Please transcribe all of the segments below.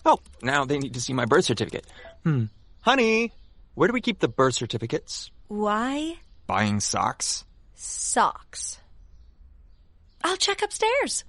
Oh, now they need to see my birth certificate. Honey, where do we keep the birth certificates? Why? Buying socks? Socks. I'll check upstairs.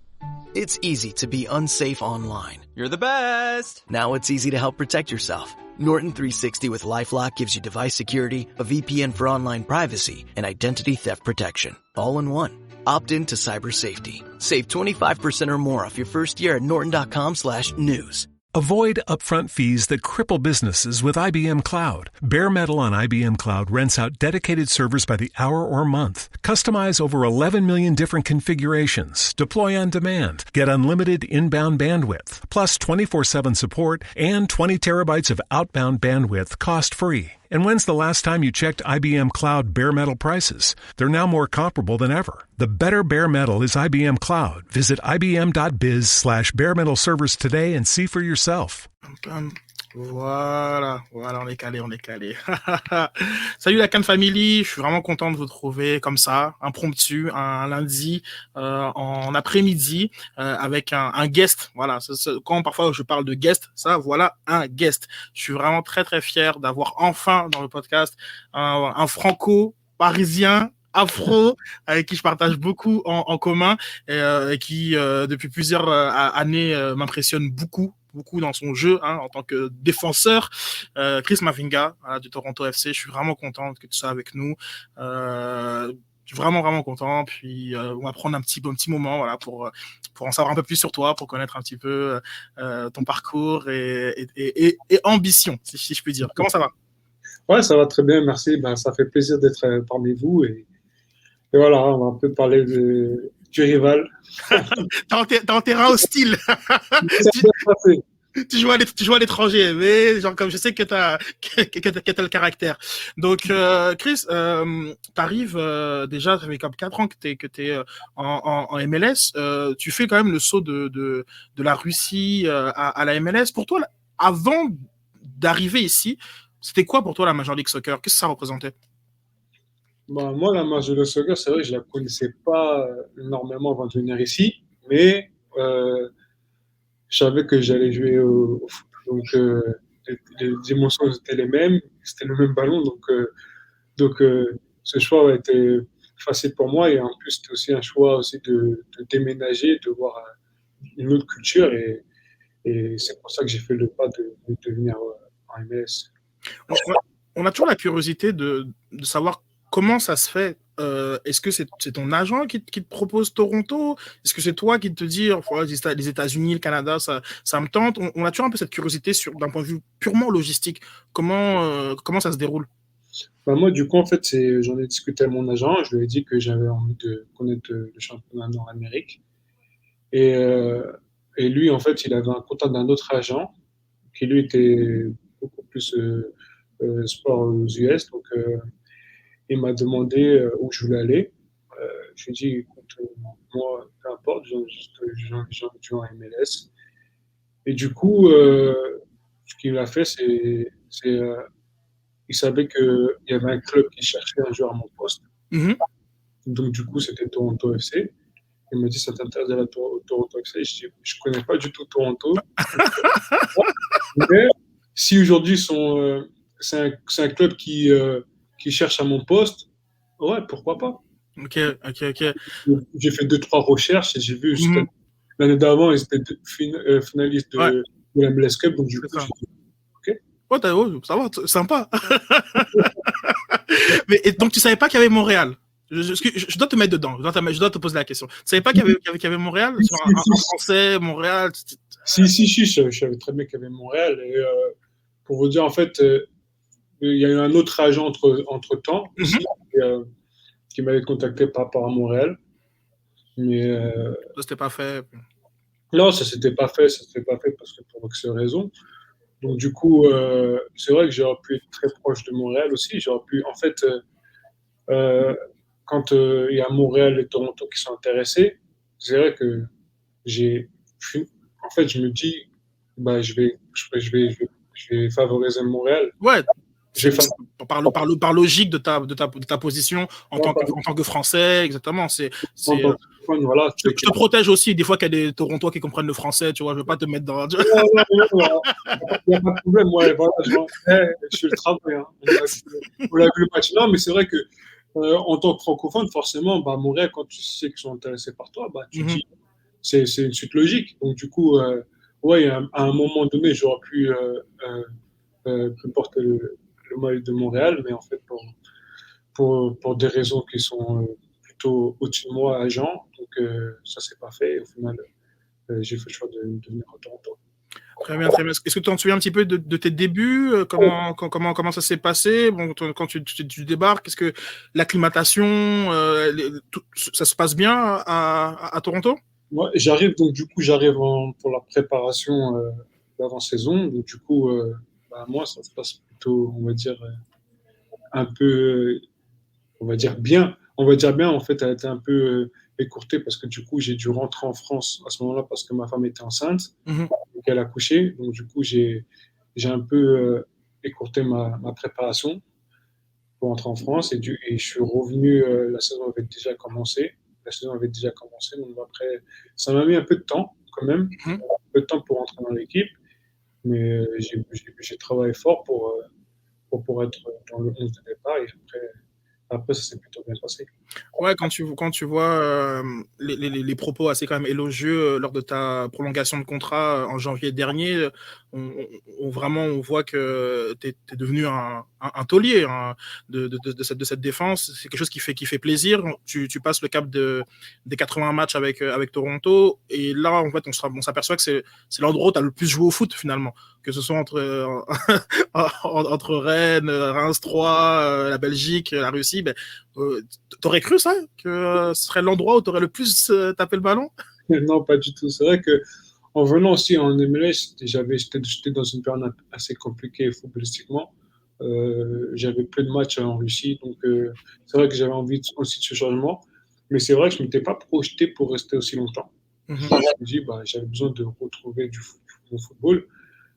It's easy to be unsafe online. You're the best! Now it's easy to help protect yourself. Norton 360 with LifeLock gives you device security, a VPN for online privacy, and identity theft protection. All in one. Opt in to cyber safety. Save 25% or more off your first year at norton.com/news. Avoid upfront fees that cripple businesses with IBM Cloud. Bare Metal on IBM Cloud rents out dedicated servers by the hour or month. Customize over 11 million different configurations. Deploy on demand. Get unlimited inbound bandwidth, plus 24/7 support and 20 terabytes of outbound bandwidth cost-free. And when's the last time you checked IBM Cloud bare metal prices? They're now more comparable than ever. The better bare metal is IBM Cloud. Visit ibm.biz/bare metal servers today and see for yourself. Voilà, on est calé. Salut la Khan Family, je suis vraiment content de vous trouver comme ça, impromptu, un lundi en après-midi avec un guest. Voilà, quand parfois je parle de guest, ça, voilà un guest. Je suis vraiment très très fier d'avoir enfin dans le podcast un franco-parisien, afro, avec qui je partage beaucoup en commun et qui depuis plusieurs années m'impressionne beaucoup dans son jeu en tant que défenseur. Chris Mavinga du Toronto FC, je suis vraiment content que tu sois avec nous. Je suis vraiment content. Puis on va prendre un petit moment voilà pour en savoir un peu plus sur toi, pour connaître un petit peu ton parcours et ambition, si je puis dire. Comment ça va? Ouais, ça va très bien, merci. Ça fait plaisir d'être parmi vous et voilà, on va un peu parler du rival. T'es en terrain hostile. Tu joues à l'étranger, mais genre comme je sais que t'as le caractère. Donc Chris, t'arrives déjà, ça fait comme 4 ans que t'es en MLS. Tu fais quand même le saut de la Russie à la MLS. Pour toi, avant d'arriver ici, c'était quoi pour toi la Major League Soccer? Qu'est-ce que ça représentait? Moi, la Major League Soccer, c'est vrai que je la connaissais pas énormément avant de venir ici, mais je savais que j'allais jouer au foot. Donc, les émotions étaient les mêmes, c'était le même ballon. Donc ce choix a été facile pour moi. Et en plus, c'était aussi un choix aussi de déménager, de voir une autre culture. Et c'est pour ça que j'ai fait le pas de venir en MLS. On a toujours la curiosité de savoir comment ça se fait. Est-ce que c'est ton agent qui te propose Toronto? Est-ce que c'est toi qui te dis les États-Unis, le Canada, ça me tente? On a toujours un peu cette curiosité d'un point de vue purement logistique. Comment ça se déroule? Moi, du coup, en fait, j'en ai discuté avec mon agent. Je lui ai dit que j'avais envie de connaître le championnat nord-amérique. Et lui, en fait, il avait un contact d'un autre agent qui, lui, était beaucoup plus sport aux US. Donc, il m'a demandé où je voulais aller. Je lui ai dit, écoute, moi, peu importe, j'ai envie de jouer en MLS. Et du coup, ce qu'il a fait, il savait qu'il y avait un club qui cherchait un joueur à mon poste. Mm-hmm. Donc, du coup, c'était Toronto FC. Il m'a dit, ça t'intéresse d'aller à Toronto FC? Je dis, je connais pas du tout Toronto. Mais si aujourd'hui, c'est un club qui cherche à mon poste, ouais, pourquoi pas. Ok. J'ai fait 2-3 recherches et j'ai vu juste l'année d'avant, ils étaient finalistes de la MLS Cup. Donc, du coup, j'ai dit, ok. Oh, ça va, sympa. Mais donc, tu savais pas qu'il y avait Montréal? Je dois te mettre dedans. Je dois te poser la question. Tu savais pas qu'il y avait Montréal? Un Français, Montréal? Si, je savais très bien qu'il y avait Montréal. Et pour vous dire, en fait, il y a eu un autre agent entre-temps aussi, qui m'avait contacté par rapport à Montréal. Mais ça s'était pas fait. Non, ça s'était pas fait parce que pour X raisons. Donc du coup, c'est vrai que j'aurais pu être très proche de Montréal aussi. J'aurais pu, en fait, quand il y a Montréal et Toronto qui sont intéressés, c'est vrai que je me dis, je vais favoriser Montréal. Ouais, par logique de ta position en tant que Français, exactement. Voilà, je te protège aussi, des fois qu'il y a des Torontois qui comprennent le français, tu vois, je veux pas te mettre dans... Il n'y a pas de problème, moi, voilà, je fais le travail, hein. On a vu le match là, mais c'est vrai que en tant que francophone, forcément, bah, Montréal, quand tu sais qu'ils sont intéressés par toi, bah, tu dis, c'est une suite logique. Donc, du coup, ouais, à un moment donné, j'aurais pu porter le maillot de Montréal, mais en fait, pour des raisons qui sont plutôt au-dessus de moi, agent, donc ça s'est pas fait. Et au final, j'ai fait le choix de venir à Toronto. Très bien, très bien. Est-ce que tu t'en souviens un petit peu de tes débuts? Comment ça s'est passé? Bon, quand tu débarques, est-ce que l'acclimatation, ça se passe bien à Toronto? Moi, j'arrive pour la préparation d'avant-saison. Donc, du coup, bah, moi, ça se passe plutôt, on va dire, un peu, on va dire bien. On va dire bien, en fait, elle a été un peu écourtée parce que du coup, j'ai dû rentrer en France à ce moment-là parce que ma femme était enceinte, donc elle a accouché. Donc, du coup, j'ai un peu écourté ma préparation pour rentrer en France et je suis revenu, la saison avait déjà commencé. Donc après, ça m'a mis un peu de temps quand même, un peu de temps pour rentrer dans l'équipe, mais j'ai travaillé fort pour être dans le 11 de départ et après ça s'est plutôt bien passé. Ouais, quand tu vois les propos assez quand même élogieux lors de ta prolongation de contrat en janvier dernier, on voit que tu es devenu un taulier de cette défense. C'est quelque chose qui fait plaisir. Tu passes le cap des 80 matchs avec Toronto, et là, en fait, on s'aperçoit que c'est l'endroit où tu as le plus joué au foot, finalement. Que ce soit entre Rennes, Reims 3, la Belgique, la Russie, t'aurais cru ça, que ce serait l'endroit où t'aurais le plus tapé le ballon? Non, pas du tout. C'est vrai que en venant aussi en MLS, j'étais dans une période assez compliquée footballistiquement. J'avais peu de matchs en Russie, donc c'est vrai que j'avais envie aussi de ce changement. Mais c'est vrai que je ne m'étais pas projeté pour rester aussi longtemps. Je me dis, bah, j'avais besoin de retrouver mon football.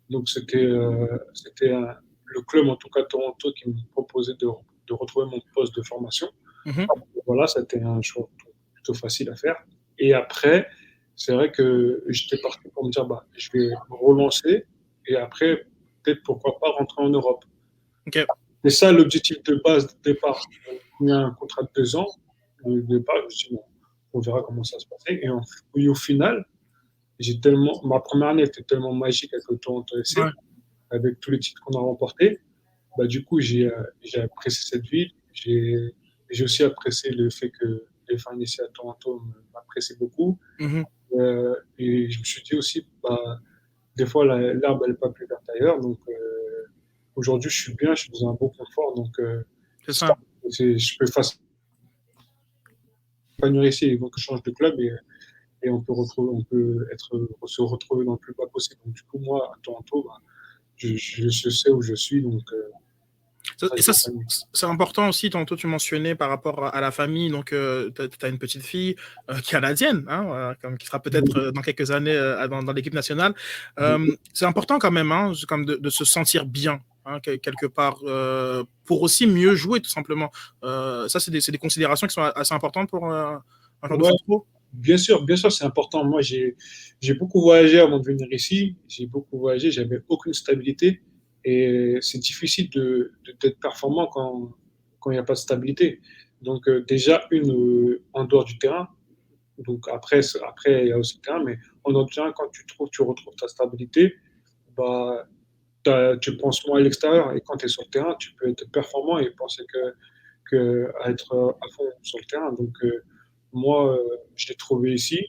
Donc c'était le club, en tout cas Toronto, qui me proposait de retrouver mon poste de formation. Voilà, c'était un choix plutôt facile à faire. Et après, c'est vrai que j'étais parti pour me dire, bah, je vais me relancer et après, peut-être pourquoi pas rentrer en Europe. Okay. C'est ça l'objectif de base de départ. Il y a un contrat de 2 ans. De départ, je me suis dit, bon, on verra comment ça se passait. Et au final, ma première année était tellement magique avec le Toronto FC, avec tous les titres qu'on a remportés. Bah, du coup, j'ai apprécié cette ville. J'ai aussi apprécié le fait que les fans ici à Toronto m'apprécient beaucoup. Et je me suis dit aussi, bah, des fois, l'herbe, elle n'est pas plus verte ailleurs. Donc, aujourd'hui, je suis bien, je suis dans un bon confort. Donc, c'est ça. Je peux facilement ici, donc je change de club et on peut se retrouver dans le plus bas possible. Donc, du coup, moi, à Toronto, bah, je sais où je suis. Donc, et ça, c'est important aussi. Tantôt, tu mentionnais par rapport à la famille. Donc, tu as une petite fille canadienne, hein, qui sera peut-être dans quelques années dans l'équipe nationale. C'est important quand même, hein, comme de se sentir bien, hein, quelque part, pour aussi mieux jouer, tout simplement. Ça, c'est des considérations qui sont assez importantes pour un joueur de foot pro. Bien sûr, c'est important. Moi, j'ai beaucoup voyagé avant de venir ici. J'ai beaucoup voyagé, j'avais aucune stabilité. Et c'est difficile d'être performant quand il n'y a pas de stabilité. Donc, déjà, en dehors du terrain. Donc, après, il y a aussi le terrain. Mais en dehors du terrain, quand tu retrouves ta stabilité, bah, tu penses moins à l'extérieur. Et quand tu es sur le terrain, tu peux être performant et penser à être à fond sur le terrain. Donc, moi, je l'ai trouvé ici.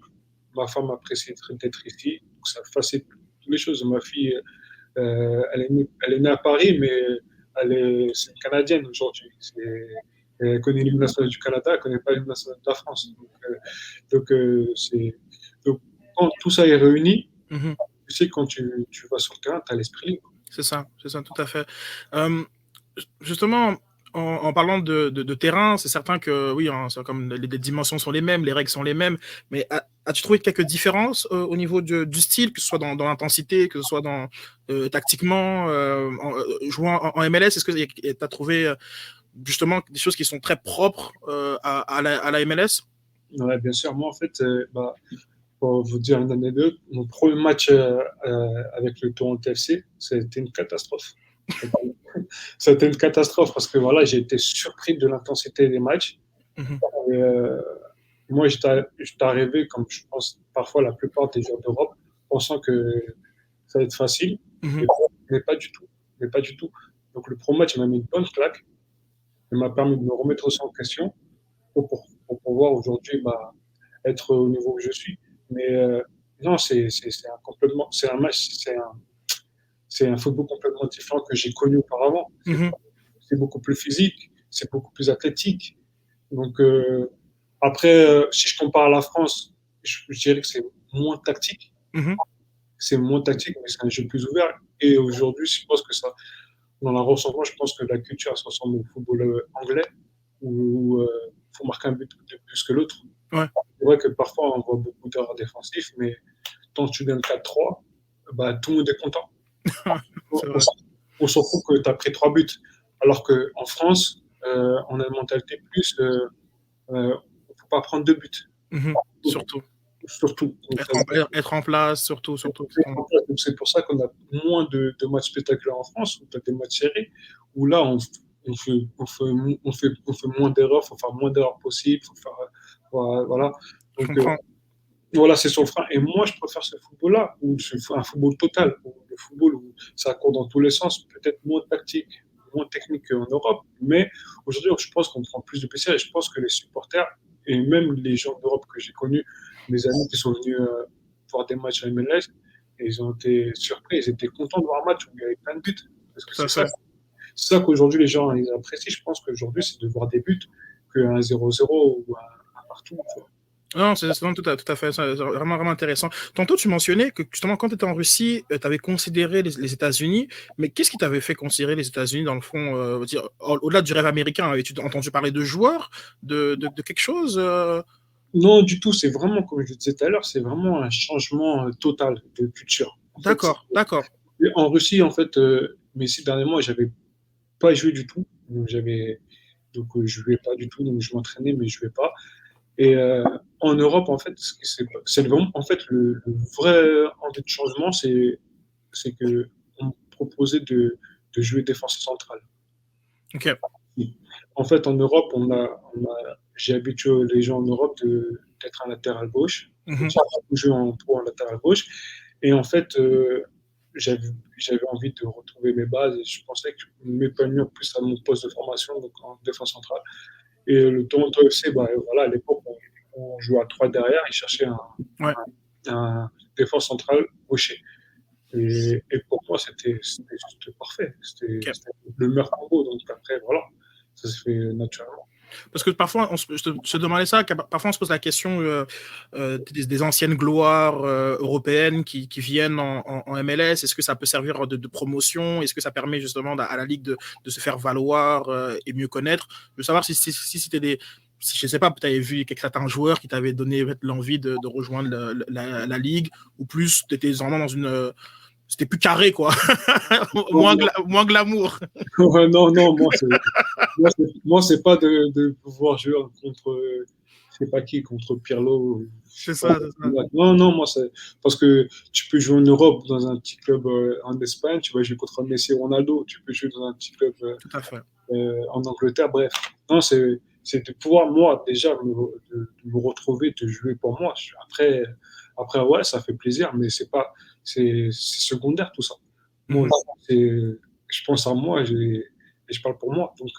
Ma femme apprécie d'être ici. Donc, ça facilite toutes les choses. Ma fille, elle est née à Paris, mais c'est une Canadienne aujourd'hui. Elle connaît l'hymne national du Canada, elle ne connaît pas l'hymne national de la France. Donc, quand tout ça est réuni, tu sais, quand tu vas sur le terrain, tu as l'esprit libre. C'est ça, tout à fait. Justement, En parlant de terrain, c'est certain que oui, hein, comme les dimensions sont les mêmes, les règles sont les mêmes, mais as-tu trouvé quelques différences au niveau du style, que ce soit dans l'intensité, que ce soit tactiquement, jouant en MLS? Est-ce que tu as trouvé justement des choses qui sont très propres à la MLS? Ouais, bien sûr. Moi, en fait, pour vous dire une anecdote, mon premier match avec le Toronto FC, c'était une catastrophe. C'était une catastrophe parce que voilà, j'ai été surpris de l'intensité des matchs. Mhm. Et, moi, j'étais arrivé, comme je pense parfois la plupart des joueurs d'Europe, pensant que ça va être facile, Mhm. mais pas du tout. Mais pas du tout. Donc le pro match m'a mis une bonne claque. Il m'a permis de me remettre aussi en question pour pouvoir aujourd'hui être au niveau où je suis. Mais non, c'est un match, c'est un football complètement différent que j'ai connu auparavant. Mhm. C'est beaucoup plus physique, c'est beaucoup plus athlétique. Donc après, si je compare à la France, je dirais que c'est moins tactique. Mhm. C'est moins tactique, mais c'est un jeu plus ouvert. Et aujourd'hui, je pense que ça, dans la ressemblance, je pense que la culture se ressemble au football anglais, où il faut marquer un but de plus que l'autre. Ouais. C'est vrai que parfois, on voit beaucoup d'erreurs défensives, mais tant que tu gagnes 4-3, tout le monde est content. On s'en fout que tu as pris 3 buts. Alors qu'en France, on a une mentalité plus, il ne faut pas prendre 2 buts. Mhm. Surtout. Surtout. Être en place, surtout. Donc c'est pour ça qu'on a moins de matchs spectaculaires en France, où tu as des matchs serrés, où là, on fait moins d'erreurs, il faut faire moins d'erreurs possibles, faut faire, voilà. Je Donc, comprends. voilà, c'est sur le frein. Et moi, je préfère ce football-là, où je fais un football total, le football où ça court dans tous les sens, peut-être moins tactique, moins technique qu'en Europe, mais aujourd'hui, je pense qu'on prend plus de plaisir et je pense que les supporters et même les gens d'Europe que j'ai connus, mes amis qui sont venus voir des matchs à MLS, et ils ont été surpris, ils étaient contents de voir un match où il y avait plein de buts. Parce que Tout à fait. c'est ça qu'aujourd'hui les gens ils apprécient. Je pense qu'aujourd'hui, c'est de voir des buts qu'un 0-0 ou un partout. Tu vois. Non, c'est tout à fait, c'est vraiment, vraiment intéressant. Tantôt, tu mentionnais que justement, quand tu étais en Russie, tu avais considéré les États-Unis, mais qu'est-ce qui t'avait fait considérer les États-Unis dans le fond, au-delà du rêve américain? Avais-tu entendu parler de joueurs, de quelque chose Non, du tout. C'est vraiment, comme je disais tout à l'heure, c'est vraiment un changement total de culture. D'accord. En Russie, en fait, mais ces derniers mois, j'avais pas joué du tout. Donc, je jouais pas du tout. Donc, je m'entraînais, mais je jouais pas. Et en Europe, en fait, c'est vraiment, en fait, le vrai envie de changement, c'est que on me proposait de jouer défense centrale. Ok. En fait, en Europe, j'ai habitué les gens en Europe d'être un latéral gauche. Mhm. J'ai joué en pro en latéral gauche. Et en fait, j'avais, j'avais envie de retrouver mes bases et je pensais que m'épanouir plus à mon poste de formation, donc en défense centrale. Et le Toronto FC, voilà, à l'époque, on jouait à 3 derrière, ils cherchaient Ouais. un défense central gaucher. Et pour moi, c'était juste parfait. C'était le meilleur combo. Donc après, voilà, ça se fait naturellement. Parce que parfois, je te demandais ça, parfois on se pose la question des anciennes gloires européennes qui viennent en MLS. Est-ce que ça peut servir de promotion? Est-ce que ça permet justement à la Ligue de se faire valoir et mieux connaître? Je veux savoir si c'était si, je ne sais pas, tu avais vu certains joueurs qui t'avaient donné l'envie de rejoindre la Ligue, ou plus tu étais vraiment dans une... c'était plus carré, quoi. moins glamour. Ouais, non, moi, c'est pas de pouvoir jouer contre, je sais pas qui, contre Pirlo. C'est ça. Non, moi, c'est parce que tu peux jouer en Europe dans un petit club en Espagne, tu vas jouer contre Messi et Ronaldo, tu peux jouer dans un petit club Tout à fait. en Angleterre, bref. Non, c'est de pouvoir, moi, déjà, de me retrouver, de jouer pour moi. Après, ouais, ça fait plaisir, mais c'est secondaire tout ça. Moi, je pense à moi et je parle pour moi. Donc,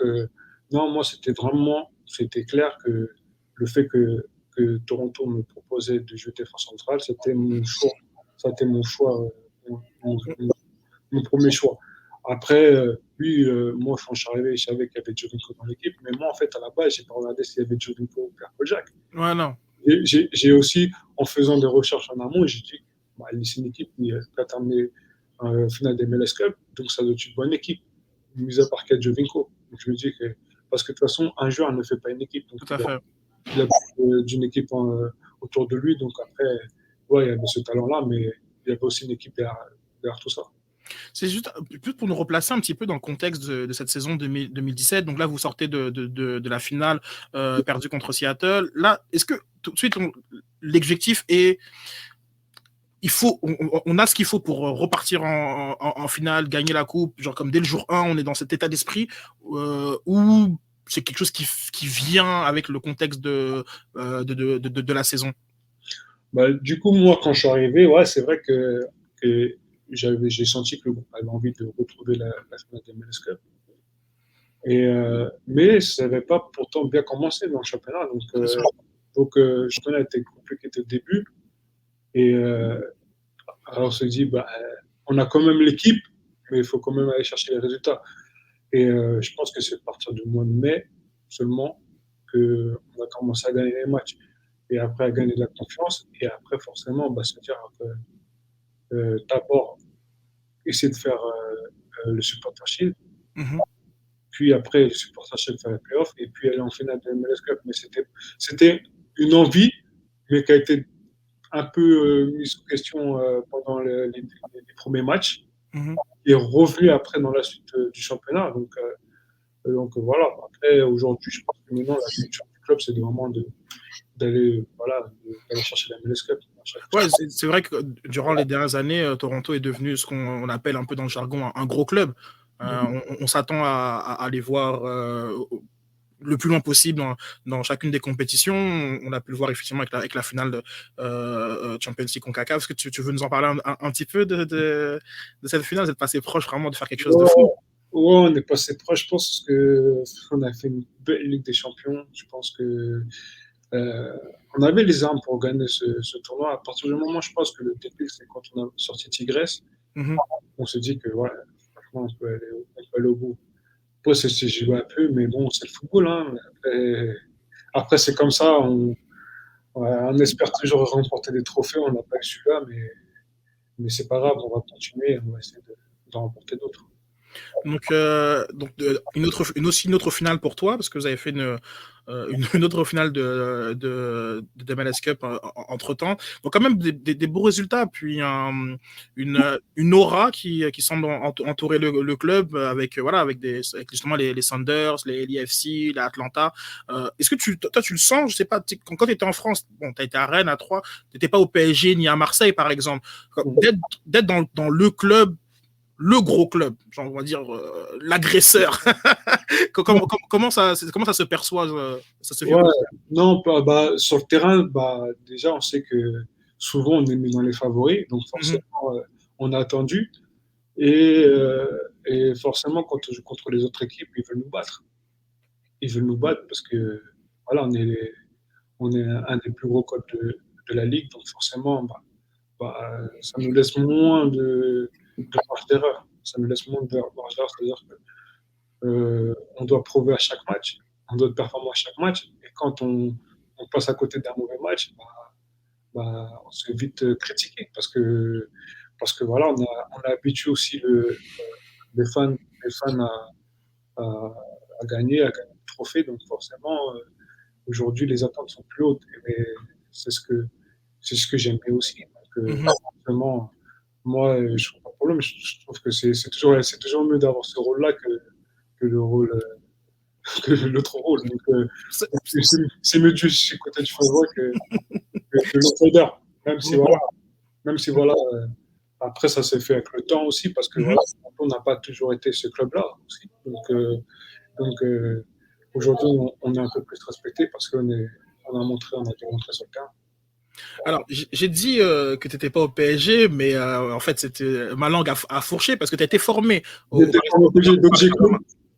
non, moi, c'était clair que le fait que Toronto me proposait de jouer défense centrale, c'était mon choix. C'était mon choix, mon premier choix. Après, moi, quand je suis arrivé, je savais qu'il y avait Jovinko dans l'équipe, mais moi, en fait, à la base, j'ai pas regardé s'il y avait Jovinko ou Pierre Kojak. Ouais, non. J'ai aussi, en faisant des recherches en amont, j'ai dit, c'est une équipe qui a terminé finale des MLS Cup, donc ça doit être une bonne équipe, mis à part qu'il y a Jovinko. Donc, je me dis que, parce que de toute façon, un joueur ne fait pas une équipe. Donc, Tout à fait. il a d'une équipe autour de lui. Donc, après, ouais, il y avait ce talent-là, mais il y avait aussi une équipe derrière tout ça. C'est juste pour nous replacer un petit peu dans le contexte de cette saison 2017. Donc là, vous sortez de la finale perdue contre Seattle. Là, est-ce que tout de suite, l'objectif est on a ce qu'il faut pour repartir en finale, gagner la coupe, genre comme dès le jour 1, on est dans cet état d'esprit ou c'est quelque chose qui vient avec le contexte de la saison? Bah, du coup, moi, quand je suis arrivé, ouais, c'est vrai que j'ai senti que le groupe avait envie de retrouver la finale des MLS Cup. Mais ça n'avait pas pourtant bien commencé dans le championnat. Donc, je connais, a été compliqué dès le début. Et alors, on se dit, bah, on a quand même l'équipe, mais il faut quand même aller chercher les résultats. Et je pense que c'est à partir du mois de mai seulement qu'on va commencer à gagner les matchs. Et après, à gagner de la confiance. Et après, forcément, bah, c'est-à-dire que d'abord, essayer de faire le supporter shield. Mm-hmm. Puis après, le supporter shield faire les playoffs. Et puis aller en finale de MLS Cup. Mais c'était une envie, mais qui a été un peu mise sous question pendant les premiers matchs. Mm-hmm. Et revenu après dans la suite du championnat. Donc voilà. Après, aujourd'hui, je pense que maintenant, la culture du club, c'est vraiment d'aller chercher la MLS Cup. Ouais, c'est vrai que durant les dernières années, Toronto est devenu ce qu'on appelle un peu dans le jargon un gros club. On s'attend à les voir le plus loin possible dans chacune des compétitions. On a pu le voir effectivement avec la finale de Champions League CONCACAF. Est-ce que tu veux nous en parler un petit peu de cette finale? Vous êtes passé proche vraiment de faire quelque chose de fou. Ouais, on est passé proche. Je pense qu'on a fait une belle Ligue des Champions. Je pense que on avait les armes pour gagner ce tournoi. À partir du moment, je pense que le déclic, c'est quand on a sorti Tigresse. Mm-hmm. On se dit que ouais, franchement, on peut aller au bout. Après, c'est joué un peu, mais bon, c'est le football. Hein. Après, c'est comme ça. On espère toujours remporter des trophées. On n'a pas eu celui-là, mais c'est pas grave. On va continuer. On va essayer d'en remporter d'autres. Donc une autre finale pour toi, parce que vous avez fait une autre finale de MLS Cup entre temps. Donc quand même des beaux résultats, puis une aura qui semble entourer le club avec justement les Sounders, les LAFC, l'Atlanta. Est-ce que toi tu le sens? Je sais pas, quand tu étais en France, bon, tu as été à Rennes, à Troyes, tu n'étais pas au PSG ni à Marseille par exemple. D'être dans le club, le gros club, genre on va dire l'agresseur. comment ça se perçoit, ça se vit? Ouais, non, bah, sur le terrain, bah, déjà on sait que souvent on est mis dans les favoris, donc forcément on a attendu et forcément quand on joue contre les autres équipes, ils veulent nous battre. Ils veulent nous battre parce que voilà, on est un des plus gros clubs de la ligue, donc forcément ça nous laisse moins de marge d'erreur. Ça nous laisse moins de marge d'erreur, c'est-à-dire que on doit prouver à chaque match, on doit performer à chaque match. Et quand on passe à côté d'un mauvais match, on se fait vite critiquer parce que voilà, on a habitué aussi les fans à gagner le trophée. Donc forcément, aujourd'hui, les attentes sont plus hautes. Mais c'est ce que j'aimais aussi. Donc, forcément, moi, je trouve pas de problème. Je trouve que c'est toujours mieux d'avoir ce rôle-là que le rôle que l'autre rôle. Donc, c'est mieux de jouer du côté du favori que l'outsider. Même si voilà, après ça s'est fait avec le temps aussi parce que voilà, on n'a pas toujours été ce club-là aussi. Donc aujourd'hui, on est un peu plus respecté parce qu'on a démontré sur le terrain. Alors, j'ai dit que tu n'étais pas au PSG, mais en fait, c'était ma langue à fourcher parce que tu as été formé au PSG. Donc,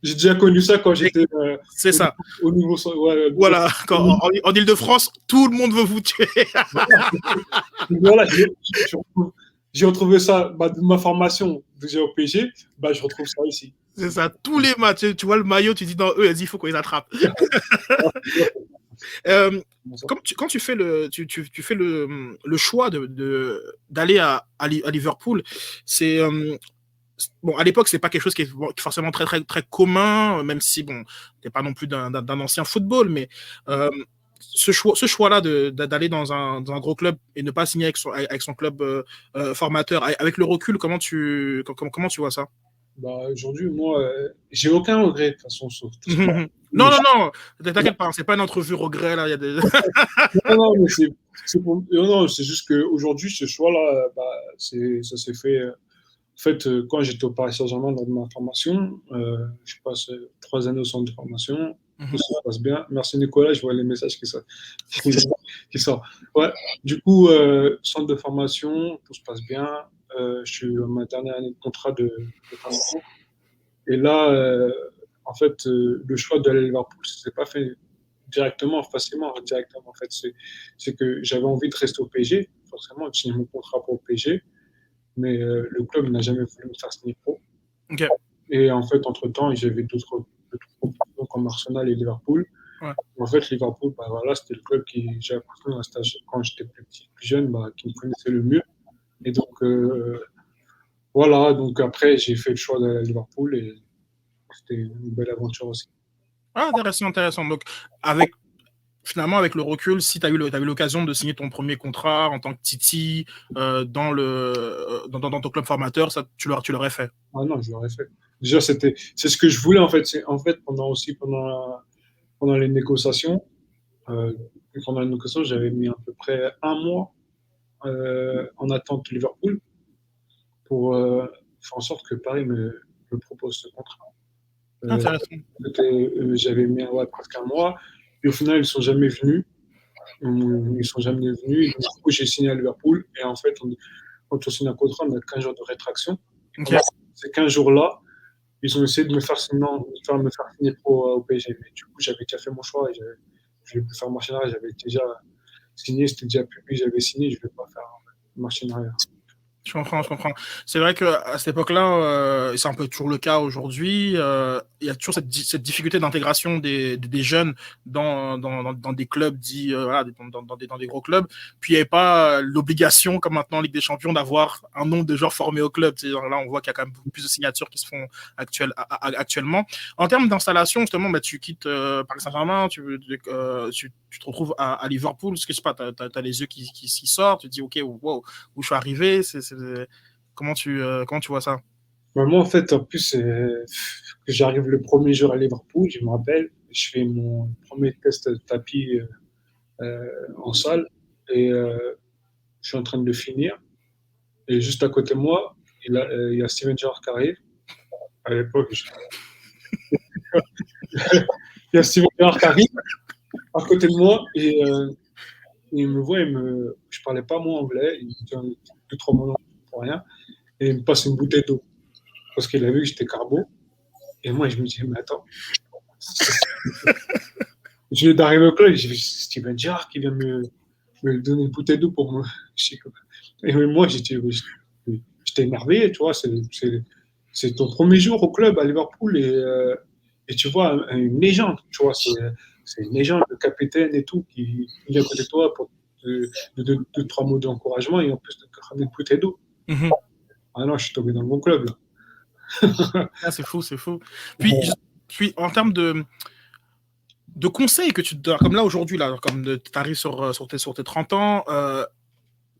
j'ai déjà connu ça quand j'étais au niveau. Ouais, voilà, en Ile-de-France, tout le monde veut vous tuer. Voilà, j'ai retrouvé ça de ma formation déjà au PSG, je retrouve ça ici. C'est ça, tous les matchs, tu vois le maillot, tu dis dans eux, il faut qu'on les attrape. Quand tu fais le choix d'aller à Liverpool, c'est bon, à l'époque, c'est pas quelque chose qui est forcément très, très, très commun, même si, bon, t'es pas non plus d'un ancien football, mais ce choix-là d'aller dans un gros club et ne pas signer avec son club formateur, avec le recul, comment tu vois ça? Bah, aujourd'hui, moi, j'ai aucun regret, de toute façon, sur tout ça. Non, non, non, t'inquiète pas, c'est pas une entrevue regret, là, il y a des... Non, non, mais non, c'est juste qu'aujourd'hui, ce choix-là, bah, ça s'est fait. En fait, quand j'étais au Paris Saint-Germain lors de ma formation, je passe 3 années au centre de formation, tout se passe bien. Merci Nicolas, je vois les messages qui sortent. Ouais, du coup, centre de formation, tout se passe bien. Je suis à ma dernière année de contrat de formation. Et là, en fait, le choix d'aller à Liverpool, ça s'est pas fait facilement, directement. En fait, c'est que j'avais envie de rester au PSG, forcément, de signer mon contrat pour le PSG, mais le club n'a jamais voulu me faire signer pro. Ok. Et en fait, entre-temps, j'avais d'autres propositions comme Arsenal et Liverpool. Ouais. En fait, Liverpool, bah, voilà, c'était le club qui, j'ai l'impression, quand j'étais plus petit, plus jeune, bah, qui me connaissait le mieux. Et donc, voilà, donc après, j'ai fait le choix d'aller à Liverpool et c'était une belle aventure aussi. Ah, intéressant, intéressant. Donc, finalement, avec le recul, si tu as eu l'occasion de signer ton premier contrat en tant que Titi dans ton club formateur, ça, tu l'aurais fait. Ah non, je l'aurais fait. Déjà, c'est ce que je voulais en fait. En fait, pendant les négociations, j'avais mis à peu près un mois en attente de Liverpool pour faire en sorte que Paris me propose ce contrat. Intéressant. J'avais mis presque un mois. Et au final, ils sont jamais venus. Ils sont jamais venus. Et du coup, j'ai signé à Liverpool. Et en fait, quand on signe un contrat, on a 15 jours de rétraction. Okay. Ces 15 jours-là, ils ont essayé de me faire signer au PSG. Mais du coup, j'avais déjà fait mon choix. Et je ne voulais plus faire marche en arrière. J'avais déjà signé. C'était déjà public. J'avais signé. Je ne voulais pas faire marche en arrière. Je comprends. C'est vrai qu'à cette époque-là, c'est un peu toujours le cas aujourd'hui, il y a toujours cette difficulté d'intégration des jeunes dans des clubs dits, voilà, dans des gros clubs. Puis il n'y avait pas l'obligation, comme maintenant en Ligue des Champions, d'avoir un nombre de joueurs formés au club. Là, on voit qu'il y a quand même beaucoup plus de signatures qui se font actuellement. En termes d'installation, justement, bah, tu quittes Paris Saint-Germain, tu te retrouves à Liverpool. Ce que je sais pas, tu as les yeux qui sortent, tu te dis, OK, wow, où je suis arrivé, comment tu vois ça? Bah, moi, en fait, en plus, que j'arrive le premier jour à Liverpool, je me rappelle, je fais mon premier test de tapis en salle et je suis en train de le finir. Et juste à côté de moi, il y a Steven Gerrard qui arrive. À l'époque, il y a Steven Gerrard qui arrive à côté de moi et il me voit, je parlais pas moi anglais, il me dit 2-3 mots pour rien et il me passe une bouteille d'eau parce qu'il a vu que j'étais carbo. Et moi, je me dis, mais attends. Je viens d'arriver au club, j'ai vu Steven Gerrard qui vient me donner une bouteille d'eau pour moi. Et moi, j'étais émerveillé, tu vois. C'est ton premier jour au club à Liverpool et tu vois une légende, tu vois. C'est une légende, le capitaine et tout, qui vient à côté de toi pour deux, trois mots d'encouragement et en plus de te ramener une bouteille d'eau. Mm-hmm. Ah non, je suis tombé dans le bon club, là. Ah, c'est fou. Puis en termes de conseils que tu te donnes, comme là aujourd'hui, là, comme tu arrives sur tes 30 ans,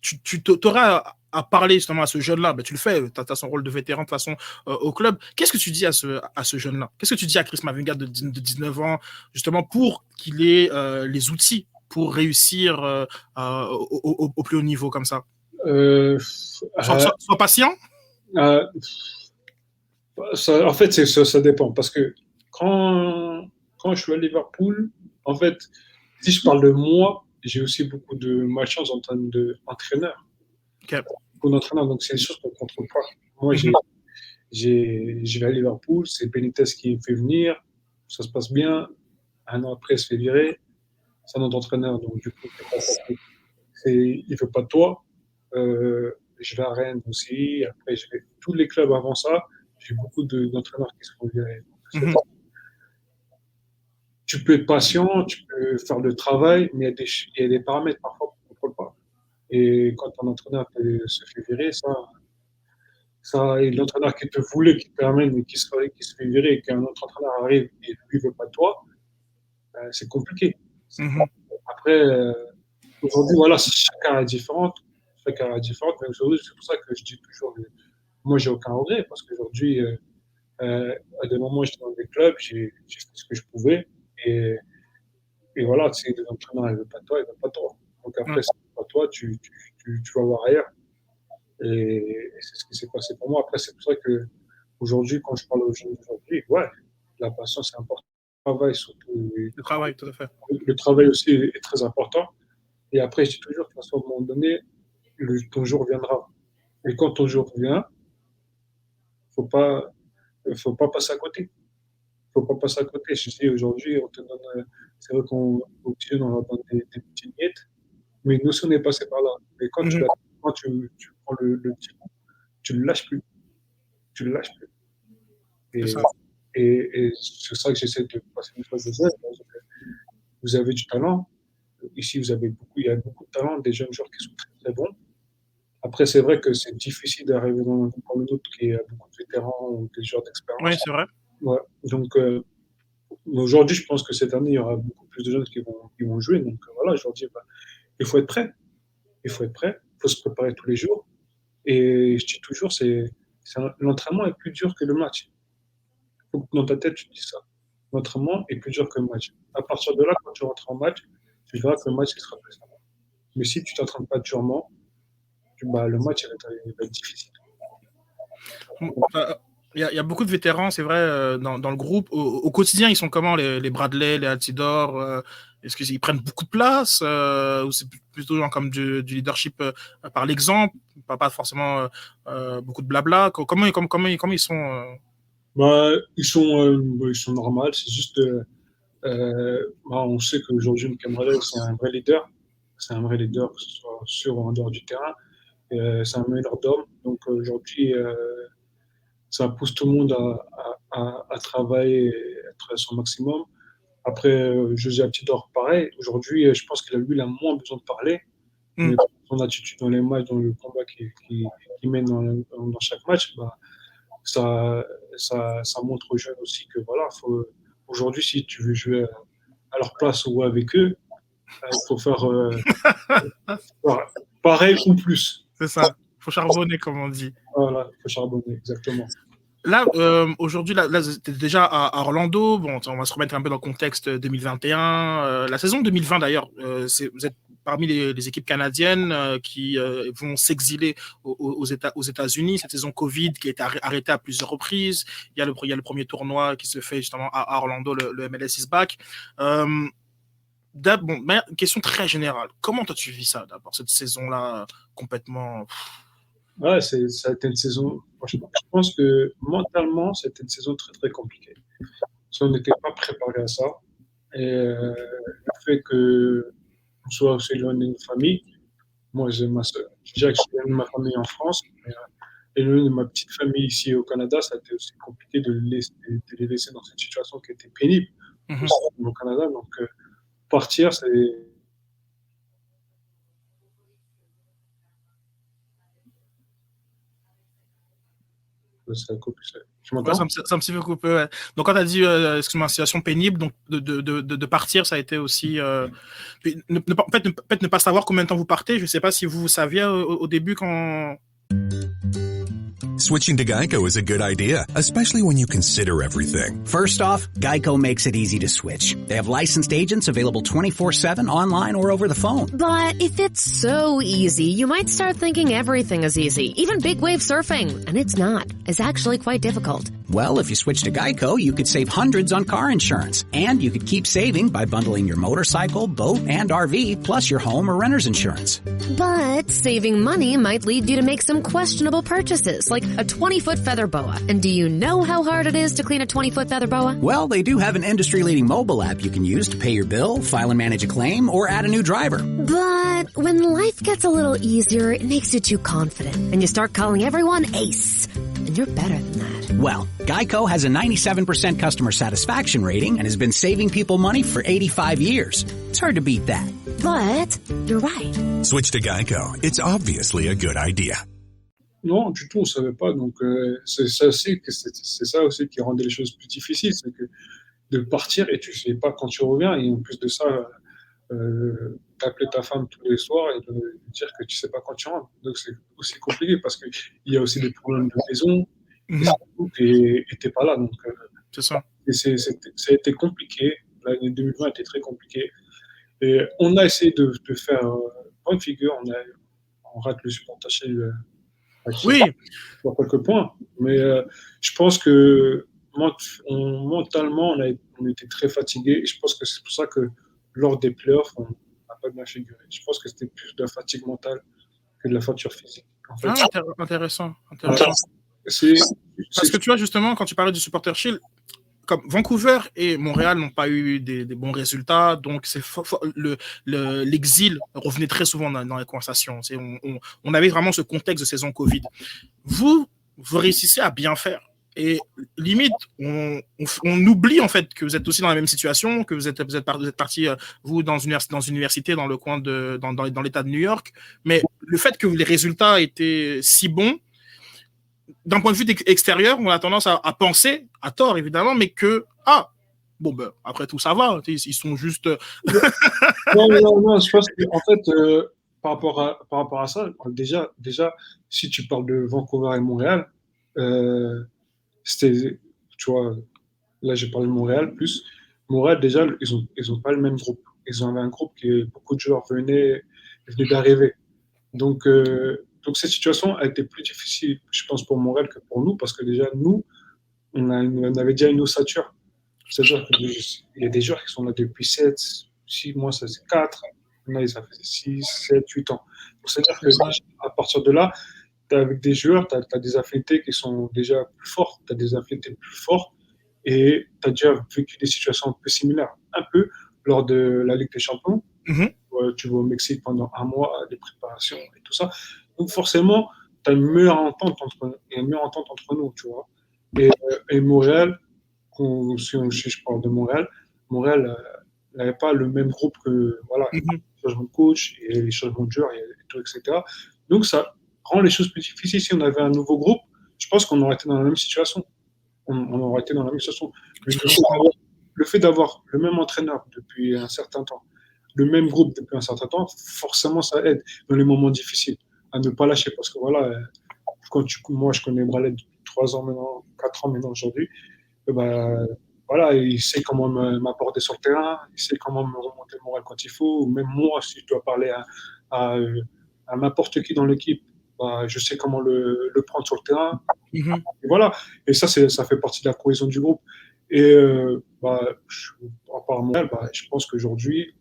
tu t'auras à parler justement à ce jeune-là, ben, tu le fais, tu as son rôle de vétéran de toute façon au club. Qu'est-ce que tu dis à ce jeune-là? Qu'est-ce que tu dis à Chris Mavinga de 19 ans, justement, pour qu'il ait les outils pour réussir au plus haut niveau comme ça? Sois patient. En fait, ça dépend. Parce que quand je suis à Liverpool, en fait, si je parle de moi, j'ai aussi beaucoup de malchance en tant qu'entraîneur. Okay. Beaucoup d'entraîneurs, donc c'est des choses qu'on ne contrôle pas. Moi, je vais à Liverpool, c'est Benitez qui me fait venir, ça se passe bien. Un an après, il se fait virer. C'est un autre entraîneur, donc du coup, il ne veut pas de toi. Je vais à Rennes aussi. Après, je vais tous les clubs avant ça. J'ai beaucoup d'entraîneurs qui se font virer. Mm-hmm. Tu peux être patient, tu peux faire le travail, mais il y a des paramètres parfois qu'on ne contrôle pas. Et quand un entraîneur se fait virer, ça, ça, et l'entraîneur qui te voulait, qui t'amène et qui se fait virer, et qu'un autre entraîneur arrive et lui veut pas de toi, c'est compliqué. Après, aujourd'hui, voilà, chacun est différent. Chacun est différent. Mais aujourd'hui, c'est pour ça que je dis toujours, moi, j'ai aucun regret parce qu'aujourd'hui, à des moments, j'étais dans des clubs, j'ai fait ce que je pouvais. Et voilà, tu sais, l'entraîneur, il veut pas de toi, il veut pas de toi. Donc après, si il veut pas de toi, tu vas voir ailleurs. Et c'est ce qui s'est passé pour moi. Après, c'est pour ça que aujourd'hui, quand je parle aux jeunes d'aujourd'hui, ouais, la patience, c'est important. Le travail, surtout. Le travail, tout à fait. Le travail aussi est très important. Et après, je dis toujours qu'à un moment donné, ton jour viendra. Et quand ton jour vient, faut pas passer à côté. Faut pas passer à côté. Je dis aujourd'hui, on te donne, c'est vrai qu'au petit on va donner des petites miettes, mais nous aussi, on est passé par là. Et quand tu prends le petit coup, tu le lâches plus. Tu le lâches plus. Et c'est ça que j'essaie de passer une fois de jeu. Vous avez du talent. Ici, il y a beaucoup de talent, des jeunes joueurs qui sont très, très bons. Après, c'est vrai que c'est difficile d'arriver dans le nôtre qui a beaucoup de vétérans ou des joueurs d'expérience. Oui, c'est vrai. Ouais. Donc, aujourd'hui, je pense que cette année, il y aura beaucoup plus de jeunes qui vont jouer. Donc, voilà, je leur dis, il faut être prêt. Il faut se préparer tous les jours. Et je dis toujours, l'entraînement est plus dur que le match. Il faut que dans ta tête, tu te dises ça. L'entraînement est plus dur que le match. À partir de là, quand tu rentres en match, tu verras que le match il sera plus simple. Mais si tu ne t'entraînes pas durement, le match il va être difficile. Il y a beaucoup de vétérans, c'est vrai, dans le groupe. Au quotidien, ils sont comment, les Bradley, les Altidore est-ce qu'ils prennent beaucoup de place ou c'est plutôt genre comme du leadership par l'exemple, pas forcément beaucoup de blabla. Comment ils sont ils sont normaux. C'est juste, on sait qu'aujourd'hui, Mkamara, c'est un vrai leader. C'est un vrai leader, que ce soit sur ou en dehors du terrain. C'est un meneur d'hommes. Donc aujourd'hui, ça pousse tout le monde à travailler et être à son maximum. Après, José Altidore, pareil. Aujourd'hui, je pense qu'il a moins besoin de parler. Mais son attitude dans les matchs, dans le combat qu'il mène dans chaque match, ça montre aux jeunes aussi que voilà, aujourd'hui, si tu veux jouer à leur place ou avec eux, il faut faire pareil ou plus. C'est ça. Il faut charbonner, comme on dit. Voilà, il faut charbonner, exactement. Là, aujourd'hui, là, tu es déjà à Orlando. Bon, on va se remettre un peu dans le contexte 2021. La saison 2020, d'ailleurs, vous êtes parmi les équipes canadiennes qui vont s'exiler aux États-Unis. Cette saison Covid qui a été arrêtée à plusieurs reprises. Il y a le premier tournoi qui se fait justement à Orlando, le MLS is back. Question très générale. Comment as-tu vu ça, d'abord, cette saison-là complètement... Ouais, ça a été une saison... Franchement, je pense que mentalement, c'était une saison très, très compliquée. Parce qu'on n'était pas préparé à ça. Et le fait qu'on soit aussi loin de notre famille, moi, j'ai ma soeur. Déjà que je suis loin de ma famille en France, et loin de ma petite famille ici au Canada, ça a été aussi compliqué de les laisser dans cette situation qui était pénible au Canada. Donc, partir, c'est... Ça me s'est fait couper, ouais. Donc quand tu as dit excuse-moi, situation pénible, donc de partir, ça a été aussi peut-être ne pas savoir combien de temps vous partez. Je ne sais pas si vous saviez au début quand... Switching to Geico is a good idea, especially when you consider everything. First off, Geico makes it easy to switch. They have licensed agents available 24/7 online or over the phone. But if it's so easy, you might start thinking everything is easy, even big wave surfing. And it's not. It's actually quite difficult. Well, if you switch to Geico, you could save hundreds on car insurance. And you could keep saving by bundling your motorcycle, boat, and RV, plus your home or renter's insurance. But saving money might lead you to make some questionable purchases, like a 20-foot feather boa. And do you know how hard it is to clean a 20-foot feather boa? Well, they do have an industry-leading mobile app you can use to pay your bill, file and manage a claim, or add a new driver. But when life gets a little easier, it makes you too confident. And you start calling everyone Ace. And you're better than that. Well, Geico has a 97% customer satisfaction rating and has been saving people money for 85 years. It's hard to beat that. But you're right. Switch to Geico. It's obviously a good idea. Non, du tout, on ne savait pas. Donc, c'est ça aussi, c'est ça aussi qui rendait les choses plus difficiles. C'est que de partir et tu ne sais pas quand tu reviens. Et en plus de ça, t'appeler ta femme tous les soirs et de lui dire que tu ne sais pas quand tu rentres. Donc, c'est aussi compliqué parce qu'il y a aussi des problèmes de maison et tu n'es pas là. Donc, C'est ça. ça a été compliqué. L'année 2020 a été très compliquée. Et on a essayé de faire bonne figure. On rate le supporter Oui, pour quelques points. Mais je pense que mentalement, on était très fatigués. Et je pense que c'est pour ça que lors des playoffs, on n'a pas bien figuré. Je pense que c'était plus de la fatigue mentale que de la facture physique. En fait, intéressant. Parce que tu vois, justement, quand tu parlais du supporter shield, comme Vancouver et Montréal n'ont pas eu des bons résultats, donc l'exil revenait très souvent dans les conversations. On avait vraiment ce contexte de saison Covid. Vous réussissez à bien faire. Et limite, on oublie en fait que vous êtes aussi dans la même situation, que vous êtes parti, vous, dans une université dans le coin dans l'État de New York. Mais le fait que les résultats étaient si bons, d'un point de vue extérieur, on a tendance à penser, à tort évidemment, mais que, après tout ça va, ils sont juste... non, je pense qu'en fait, par rapport à ça, déjà, si tu parles de Vancouver et Montréal, c'était, tu vois, là j'ai parlé de Montréal plus. Montréal, déjà, ils ont pas le même groupe. Ils avaient un groupe qui beaucoup de joueurs venaient d'arriver. Donc cette situation a été plus difficile, je pense, pour Montréal que pour nous, parce que déjà, nous, on avait déjà une ossature. C'est-à-dire qu'il y a des joueurs qui sont là depuis 7, 6 mois, ça c'est 4. Il y en a, ça fait 6, 7, 8 ans. Donc c'est-à-dire qu'à partir de là, avec des joueurs, tu as des affinités qui sont déjà plus fortes, tu as des affinités plus fortes, et tu as déjà vécu des situations un peu similaires. Un peu lors de la Ligue des Champions. Tu vas au Mexique pendant un mois, des préparations et tout ça. Donc forcément, tu as une meilleure entente entre nous, tu vois. Et Montréal, si je parle de Montréal n'avait pas le même groupe que, voilà, les changements de coach et les changements de joueurs et tout, etc. Donc ça rend les choses plus difficiles. Si on avait un nouveau groupe, je pense qu'on aurait été dans la même situation. On aurait été dans la même situation. Le fait d'avoir le même entraîneur depuis un certain temps, le même groupe depuis un certain temps, forcément ça aide dans les moments difficiles à ne pas lâcher. Parce que voilà, moi je connais Bralet depuis 3 ans maintenant, 4 ans maintenant aujourd'hui, voilà, il sait comment m'apporter sur le terrain, il sait comment me remonter le moral quand il faut, ou même moi, si je dois parler à n'importe qui dans l'équipe, je sais comment le prendre sur le terrain. Et voilà, et ça fait partie de la cohésion du groupe. Et à part Montréal, je pense qu'aujourd'hui,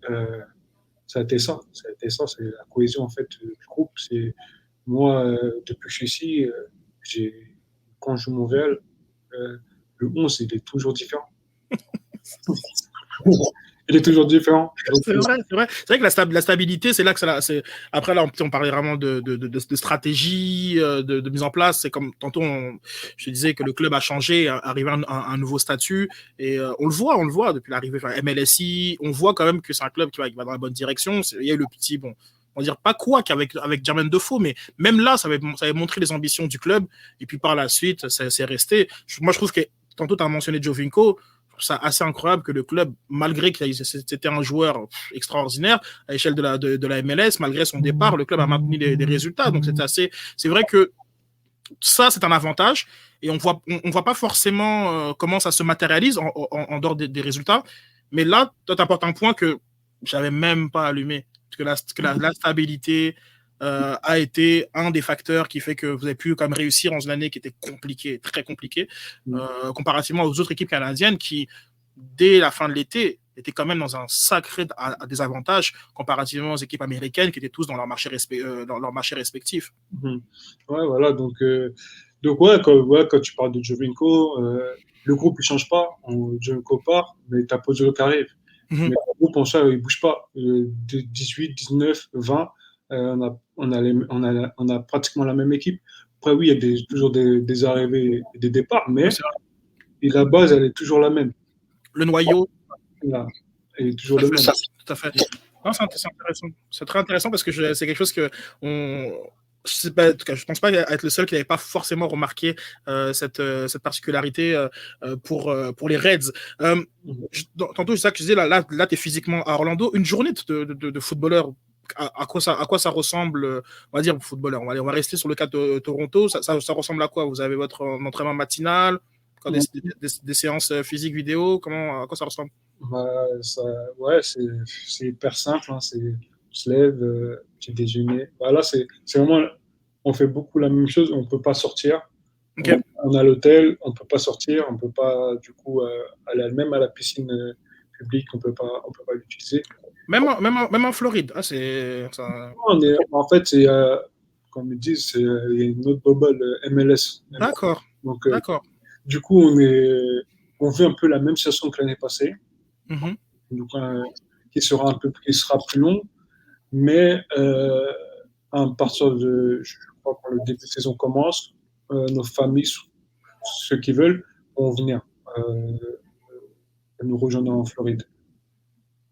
ça a été ça. C'est la cohésion en fait du groupe. C'est moi, depuis que je suis ici, quand je joue Montréal, le 11, il est toujours différent. Il est toujours différent. C'est vrai que la stabilité, c'est là que ça. Après, là, on parlait vraiment de stratégie, de mise en place. C'est comme tantôt, je te disais que le club a changé, arrivé à un nouveau statut. Et on le voit depuis l'arrivée à MLSI. On voit quand même que c'est un club qui va dans la bonne direction. Il y a eu le petit, on va dire pas quoi qu'avec Jermaine Defoe, mais même là, ça avait montré les ambitions du club. Et puis par la suite, c'est resté. Moi, je trouve que tantôt, tu as mentionné Giovinco. Ça assez incroyable que le club, malgré que c'était un joueur extraordinaire à l'échelle de la MLS, malgré son départ, le club a maintenu des résultats. Donc c'est vrai que ça, c'est un avantage. Et on voit pas forcément comment ça se matérialise en dehors des résultats. Mais là, toi, t'apportes un point que j'avais même pas allumé. Parce que la stabilité a été un des facteurs qui fait que vous avez pu quand même réussir dans une année qui était compliquée, très compliquée, comparativement aux autres équipes canadiennes qui, dès la fin de l'été, étaient quand même dans un sacré désavantage comparativement aux équipes américaines qui étaient tous dans leur marché respectif. Ouais, voilà. Donc quand tu parles de Giovinco, le groupe ne change pas. Giovinco part, mais tu as Pozzolo qui arrive. Mais le groupe, en soi, il ne bouge pas. 18, 19, 20. On a pratiquement la même équipe. Après, oui, il y a toujours des arrivées et des départs, mais la base, elle est toujours la même. Le noyau. Elle est toujours le même. Tout à fait. Non, c'est intéressant. C'est très intéressant parce que c'est quelque chose que en tout cas, je pense pas être le seul qui n'avait pas forcément remarqué cette particularité pour les Reds. Tantôt, c'est ça que je disais, là tu es physiquement à Orlando. Une journée de footballeur, à quoi ça ressemble, on va dire footballeur. On va rester sur le cas de Toronto. Ça ressemble à quoi? Vous avez votre entraînement matinal, des séances physiques vidéo, à quoi ça ressemble? Ouais, c'est hyper simple. Hein, on se lève, petit déjeuner. Là, c'est vraiment, on fait beaucoup la même chose. On peut pas sortir. Okay. On est à l'hôtel, on peut pas sortir, on peut pas du coup aller même à la piscine publique, on peut pas l'utiliser. Même en Floride, ça... En fait, c'est comme ils disent, il y a une autre bubble MLS. D'accord. Donc, du coup, on fait un peu la même situation que l'année passée. Mm-hmm. Donc, qui sera plus long, mais à partir je crois quand le début de saison commence, nos familles, ceux qui veulent, vont venir nous rejoindre en Floride.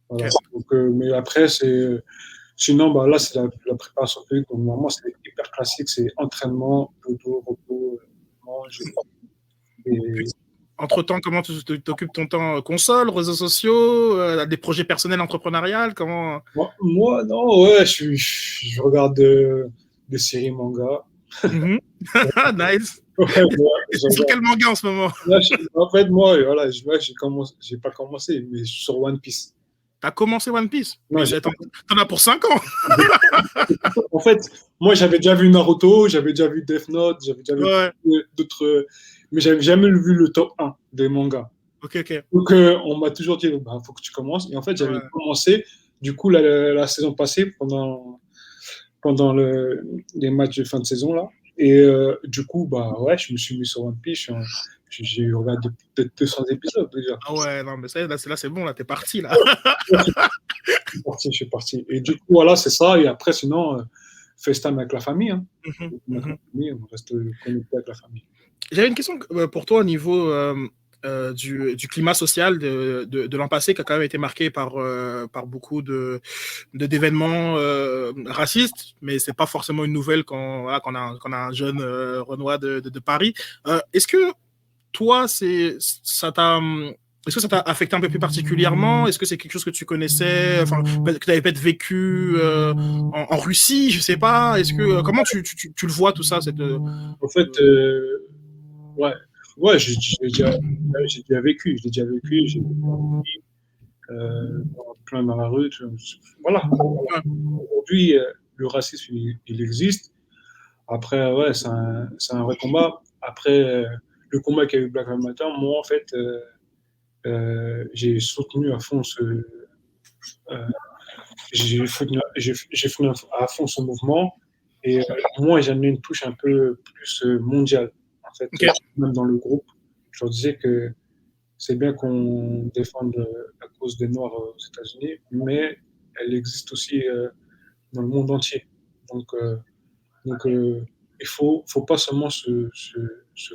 Voilà. Okay. Donc, mais après, sinon, là, c'est la préparation physique. Donc, normalement, c'est hyper classique. C'est entraînement, dodo, repos, manger. Entre-temps, comment tu t'occupes ton temps? Console, réseaux sociaux, des projets personnels entrepreneuriales? Comment... Moi, non, ouais, je regarde des séries manga. Mm-hmm. Nice. C'est sur quel manga en ce moment? Là, en fait, moi, voilà, j'ai pas commencé, mais je suis sur One Piece. T'as commencé One Piece? Non, t'en as pour 5 ans. En fait, moi, j'avais déjà vu Naruto, j'avais déjà vu Death Note, j'avais déjà vu d'autres... Mais j'avais jamais vu le top 1 des mangas. Ok. Donc, on m'a toujours dit, faut que tu commences. Et en fait, j'avais commencé, du coup, la saison passée, pendant les matchs de fin de saison, là. Et du coup, je me suis mis sur One Piece. J'ai regardé peut-être 200 épisodes déjà. Ah ouais, non, mais là, c'est bon, là, t'es parti, là. Je suis parti. Et du coup, voilà, c'est ça. Et après, sinon, FaceTime avec la famille. Hein. On reste connecté avec la famille. J'avais une question pour toi au niveau du climat social de l'an passé, qui a quand même été marqué par beaucoup d'événements racistes, mais c'est pas forcément une nouvelle quand on a un jeune Renois de Paris. Est-ce que toi, ça t'a affecté un peu plus particulièrement? Est-ce que c'est quelque chose que tu connaissais, que tu avais peut-être vécu en Russie, je sais pas. Est-ce que comment tu le vois tout ça En fait, ouais, j'ai déjà vécu. J'ai plein dans la rue. Voilà. Aujourd'hui, le racisme, il existe. Après, ouais, c'est un vrai combat. Après, le combat qu'il y a eu Black Lives Matter, moi, en fait, j'ai soutenu à fond j'ai soutenu à fond ce mouvement. Et moi, j'en ai une touche un peu plus mondiale. En fait, même dans le groupe, je leur disais que c'est bien qu'on défende la cause des Noirs aux États-Unis, mais elle existe aussi dans le monde entier. Donc il faut pas seulement se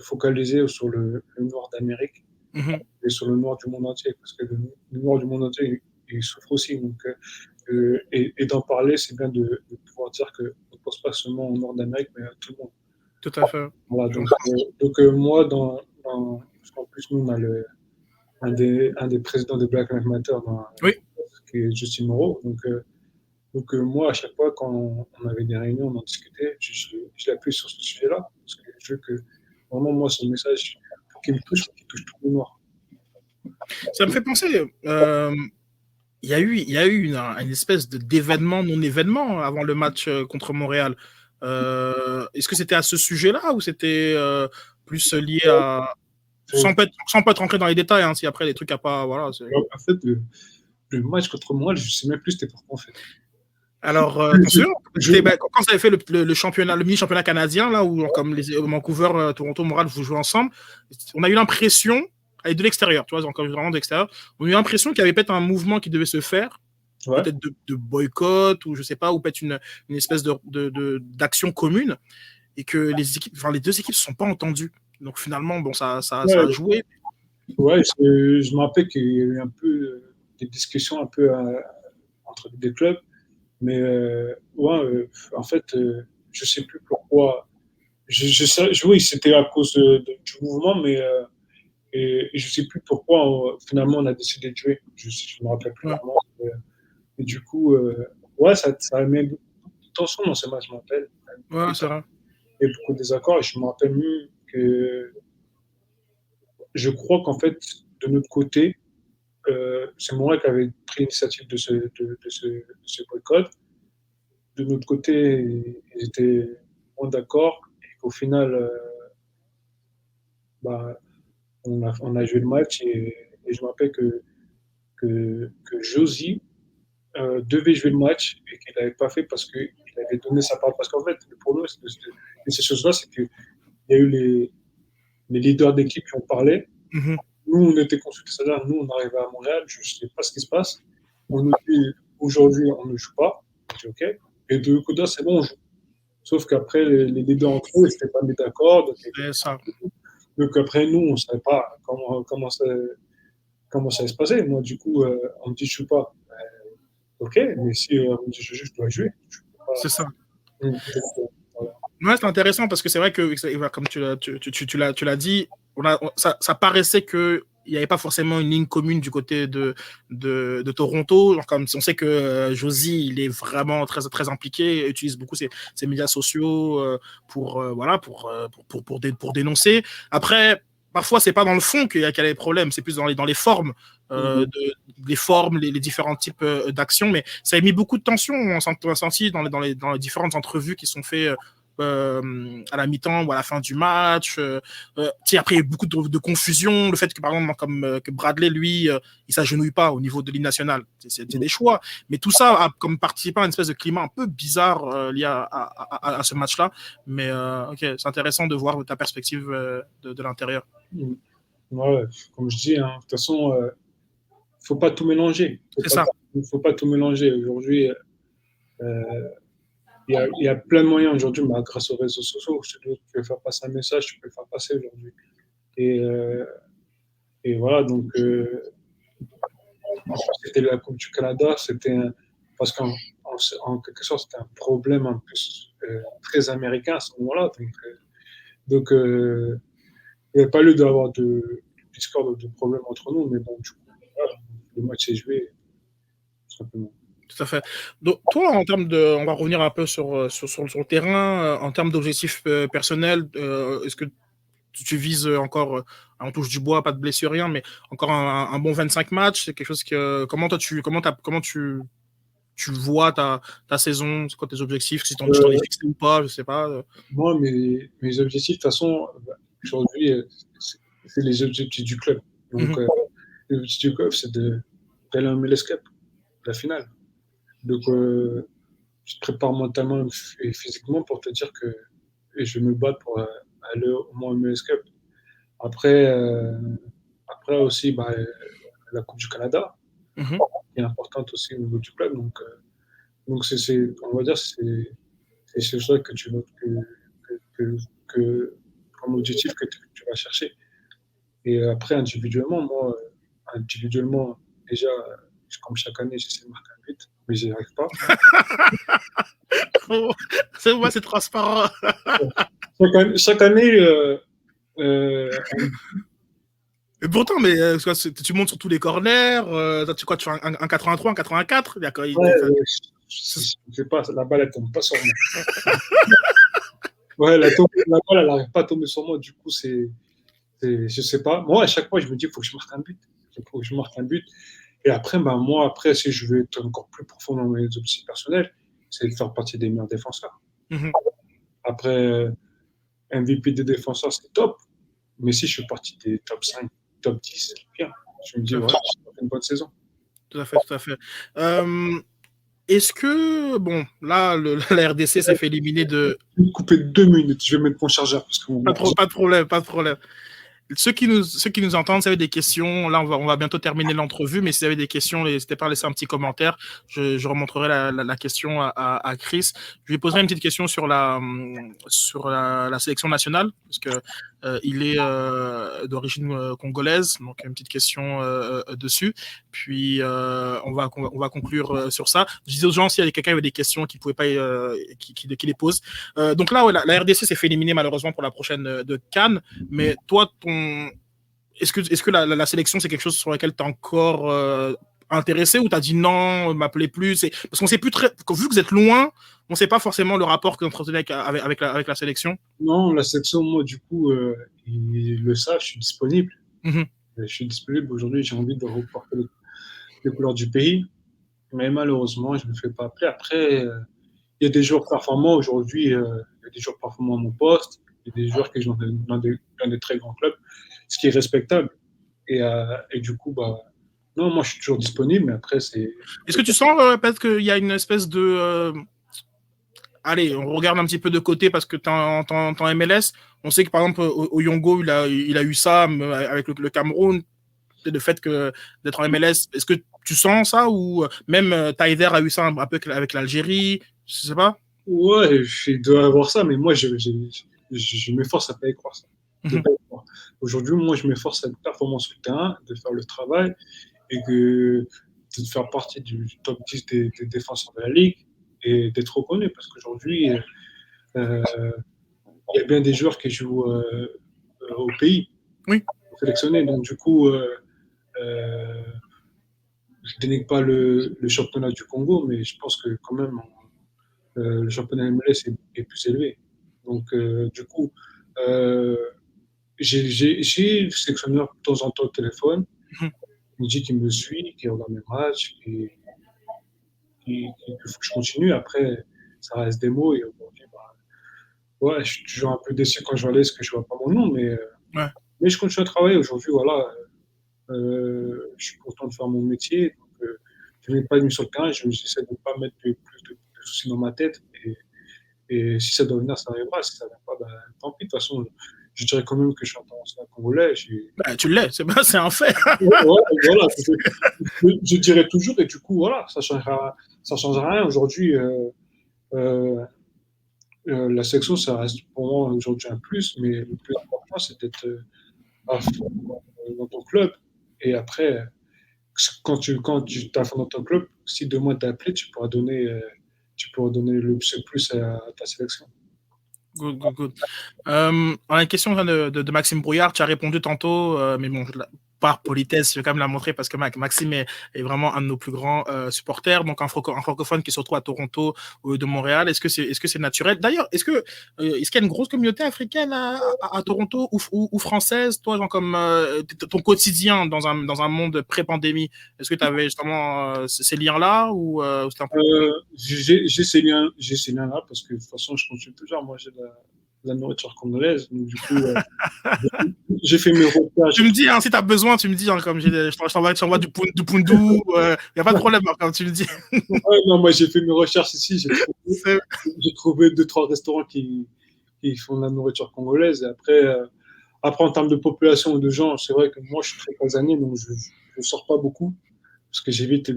focaliser sur le Noir d'Amérique, mais sur le Noir du monde entier, parce que le Noir du monde entier, il souffre aussi. Donc, et d'en parler, c'est bien de pouvoir dire qu'on ne pense pas seulement au Nord d'Amérique, mais à tout le monde. Tout à fait. Voilà, donc moi, parce qu'en plus, nous, on a un des présidents de Black Lives Matter, qui est Justin Moreau. Donc moi, à chaque fois, quand on avait des réunions, on en discutait, je l'appuie sur ce sujet-là, parce que je veux que, vraiment, moi, ce message, pour qu'il me touche, qu'il touche tout le Noir. Ça me fait penser... Il y a eu une espèce d'événement non-événement avant le match contre Montréal. Est-ce que c'était à ce sujet-là ou c'était plus lié à... Sans peut être rentré dans les détails, hein, si après les trucs à pas... Voilà, en fait, le match contre Montréal, je ne sais même plus c'était pourquoi, en fait. Alors, attention, quand ça avait fait le championnat, le mini-championnat canadien, là, où comme les Vancouver, Toronto, Montréal, vous jouez ensemble, on a eu l'impression... de l'extérieur, tu vois, encore vraiment de l'extérieur. On a eu l'impression qu'il y avait peut-être un mouvement qui devait se faire, peut-être de boycott, ou je sais pas, ou peut-être une espèce d'action commune, et que les deux équipes ne se sont pas entendues. Donc finalement, bon, ça a joué. Ouais, je me rappelle qu'il y a eu un peu des discussions un peu entre des clubs, mais en fait, je sais plus pourquoi. Oui, c'était à cause du mouvement, mais et je sais plus pourquoi finalement on a décidé de jouer. Je me rappelle plus vraiment. Et du coup, ouais, ça a mis beaucoup de tension dans ce match, je me rappelle. Ouais, c'est vrai. Et beaucoup de désaccords. Et je me rappelle mieux que je crois qu'en fait, de notre côté, c'est moi qui avais pris l'initiative de ce boycott. De notre côté, ils étaient moins d'accord et qu'au final, bah, on a joué le match et je me rappelle que Josie devait jouer le match et qu'il n'avait pas fait parce qu'il avait donné sa parole. Parce qu'en fait, pour nous, ces choses-là, c'est qu'il y a eu les leaders d'équipe qui ont parlé. Mhm. Nous, on était consultés, c'est-à-dire nous, on arrivait à Montréal, je ne sais pas ce qui se passe. On nous dit aujourd'hui, on ne joue pas. Je dis OK. Et de l'autre côté, c'est bon, on joue. Sauf qu'après, les leaders entre eux, ils n'étaient pas mis d'accord. Donc après, nous, on ne savait pas comment ça allait se passer. Moi, du coup, on me dit, je ne joue pas. OK, mais si on me dit, je joue, je dois jouer. C'est ça. Voilà. Ouais, c'est intéressant parce que c'est vrai que, comme tu l'as dit, ça paraissait que il n'y avait pas forcément une ligne commune du côté de Toronto. Genre, comme on sait que Josie, il est vraiment très, très impliqué, utilise beaucoup ses médias sociaux pour dénoncer. Après, parfois, c'est pas dans le fond qu'il y a des problèmes, c'est plus dans les formes, les différents types d'actions. Mais ça a mis beaucoup de tension, on a senti dans les différentes entrevues qui sont faites à la mi-temps ou à la fin du match. Après, il y a eu beaucoup de confusion. Le fait que, par exemple, que Bradley, lui, il s'agenouille pas au niveau de l'hymne national. C'est des choix. Mais tout ça a comme participé à une espèce de climat un peu bizarre lié à ce match-là. Mais OK, c'est intéressant de voir ta perspective de l'intérieur. Ouais, comme je dis, hein, de toute façon, faut pas tout mélanger. Faut pas tout mélanger. Aujourd'hui, il y a plein de moyens aujourd'hui, grâce aux réseaux sociaux. Tu peux faire passer un message, tu peux le faire passer aujourd'hui. Et voilà, donc c'était la Coupe du Canada, parce qu'en quelque sorte, c'était un problème un peu très américain à ce moment-là. Donc il n'y avait pas lieu d'avoir de discorde, de problème entre nous, mais bon, du coup, voilà, le match est joué, tout simplement. Tout à fait. Donc, toi, on va revenir un peu sur le terrain, en termes d'objectifs personnels, est-ce que tu vises encore, on touche du bois, pas de blessure, rien, mais encore un bon 25 matchs, c'est quelque chose comment tu vois ta saison, c'est quoi tes objectifs, si tu t'en es fixé ou pas, je sais pas. Moi, mes objectifs, de toute façon, aujourd'hui, c'est les objectifs du club. Donc, les objectifs du club, c'est d'aller en MLS Cup, la finale. Donc, je te prépare mentalement et physiquement pour te dire que je me bats pour aller au moins en MLS Cup. Après aussi, la Coupe du Canada, qui est importante aussi au niveau du club. Donc on va dire, c'est ça que tu comme objectif que tu vas chercher. Et après, individuellement, déjà, comme chaque année, j'essaie de marquer un but, mais j'y arrive pas. C'est moi, c'est transparent. Chaque année, et pourtant, tu montes sur tous les corners, tu fais un 83, un 84. Je sais pas, la balle, elle tombe pas sur moi. Ouais, la balle, elle n'arrive pas à tomber sur moi. Du coup, je sais pas. Moi, à chaque fois, je me dis, il faut que je marque un but. Et après, moi, si je veux être encore plus profond dans mes objectifs personnels, c'est de faire partie des meilleurs défenseurs. Après, MVP des défenseurs, c'est top. Mais si je fais partie des top 5, top 10, c'est bien. Je me dis, ouais, c'est une bonne saison. Tout à fait. Est-ce que, là, la RDC s'est fait éliminer de... Je vais me couper 2 minutes, je vais mettre mon chargeur. Parce que pas de problème. Ceux qui nous entendent, si vous avez des questions, là, on va bientôt terminer l'entrevue, mais si vous avez des questions, n'hésitez pas à laisser un petit commentaire. Je remontrerai la question à Chris. Je lui poserai une petite question sur la sélection nationale, parce que Il est d'origine congolaise, donc une petite question dessus. Puis on va conclure sur ça. Je disais aux gens s'il y avait quelqu'un qui avait des questions qui pouvaient pas, qui les posent. Donc là, ouais, la RDC s'est fait éliminer malheureusement pour la prochaine de Cannes. Mais toi, est-ce que la sélection c'est quelque chose sur lequel tu es encore intéressé ou t'as dit non, m'appelez plus, parce qu'on sait plus vu que vous êtes loin, on sait pas forcément le rapport que vous entretenez avec la sélection. Non, la sélection, moi, du coup, ils le savent, je suis disponible. Mm-hmm. Je suis disponible aujourd'hui, j'ai envie de reporter les couleurs du pays, mais malheureusement, je ne me fais pas appeler. Après, il y a des joueurs performants aujourd'hui, il y a des joueurs performants à mon poste, il y a des joueurs qui jouent dans des très grands clubs, ce qui est respectable. Et du coup, non, moi je suis toujours disponible, mais après c'est. Est-ce que tu sens peut-être qu'il y a une espèce de. Allez, on regarde un petit peu de côté parce que t'es en MLS. On sait que par exemple, au Yongo, il a eu ça avec le Cameroun, le fait d'être en MLS. Est-ce que tu sens ça ou même Taider a eu ça un peu avec l'Algérie? Je sais pas. Ouais, il doit avoir ça, mais moi je m'efforce à pas y croire ça. Mm-hmm. Aujourd'hui, moi je m'efforce à être performant sur le terrain, de faire le travail. Et de faire partie du top 10 des défenseurs de la Ligue et d'être reconnu. Parce qu'aujourd'hui, il y a bien des joueurs qui jouent au pays, oui, sélectionnés. Donc, du coup, je ne dénigre pas le championnat du Congo, mais je pense que quand même, le championnat MLS est plus élevé. Donc, du coup, j'ai le sélectionneur de temps en temps au téléphone. Mm-hmm. Il me dit qu'il me suit, qu'il regarde mes matchs, qu'il faut que je continue. Après, ça reste des mots. Et aujourd'hui, ouais, je suis toujours un peu déçu quand je vois l'Est que je vois pas mon nom, mais je continue à travailler. Aujourd'hui, voilà, je suis content de faire mon métier. Donc, je ne mets pas de nuit sur le terrain. J'essaie de ne pas mettre plus de soucis dans ma tête. Et si ça doit venir, ça arrivera. Si ça ne vient pas, tant pis. De toute façon, je dirais quand même que je suis international congolais. Tu l'es, c'est un fait. Voilà, je dirais toujours, et du coup, voilà, ça change rien. Aujourd'hui, la section, ça reste pour moi aujourd'hui un plus, mais le plus important, c'est d'être à fond dans ton club. Et après, quand tu es à fond dans ton club, si demain tu es appelé, tu pourras donner ce plus à ta sélection. Good. On a une question de Maxime Brouillard. Tu as répondu tantôt, mais bon, par politesse, je vais quand même la montrer parce que Maxime est vraiment un de nos plus grands supporters, donc un francophone qui se retrouve à Toronto ou de Montréal. Est-ce que c'est naturel? D'ailleurs, est-ce qu'il y a une grosse communauté africaine à Toronto ou française? Toi, genre comme ton quotidien dans un monde pré-pandémie, est-ce que tu avais justement ces liens-là ou c'était un peu... J'ai ces liens-là parce que de toute façon, je continue toujours à manger de la nourriture congolaise. Donc, du coup, j'ai fait mes recherches. Tu me dis, si tu as besoin, tu me dis, comme je t'envoie du pundou, il n'y a pas de problème, comme tu me dis. Non, moi, j'ai fait mes recherches ici. J'ai trouvé 2-3 restaurants qui font de la nourriture congolaise. Et après, en termes de population de gens, c'est vrai que moi, je suis très casanier, donc je ne sors pas beaucoup parce que j'évite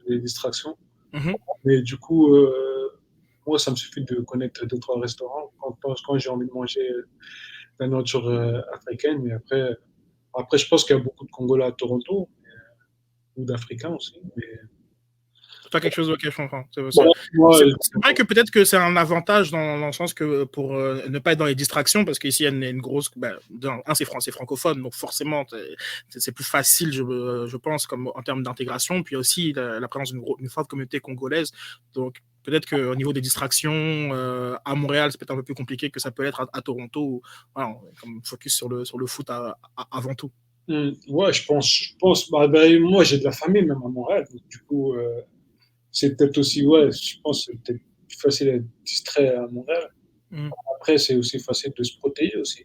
les distractions. Mm-hmm. Mais du coup, moi, ça me suffit de connaître 2-3 restaurants quand j'ai envie de manger la nourriture africaine. Mais après, je pense qu'il y a beaucoup de Congolais à Toronto, ou d'Africains aussi. Mais... C'est pas quelque chose auquel je comprends. C'est vrai que peut-être que c'est un avantage dans le sens que pour ne pas être dans les distractions, parce qu'ici, il y a une grosse... c'est francophone, donc forcément, c'est plus facile, je pense, comme en termes d'intégration. Puis aussi, la présence d'une forte communauté congolaise. Donc, peut-être qu'au niveau des distractions, à Montréal, c'est peut-être un peu plus compliqué que ça peut être à Toronto, où voilà, on est comme focus sur le foot avant tout. Ouais, je pense moi, j'ai de la famille même à Montréal. Donc, du coup, c'est peut-être aussi, je pense que c'est peut-être plus facile à être distrait à Montréal. Après, c'est aussi facile de se protéger aussi.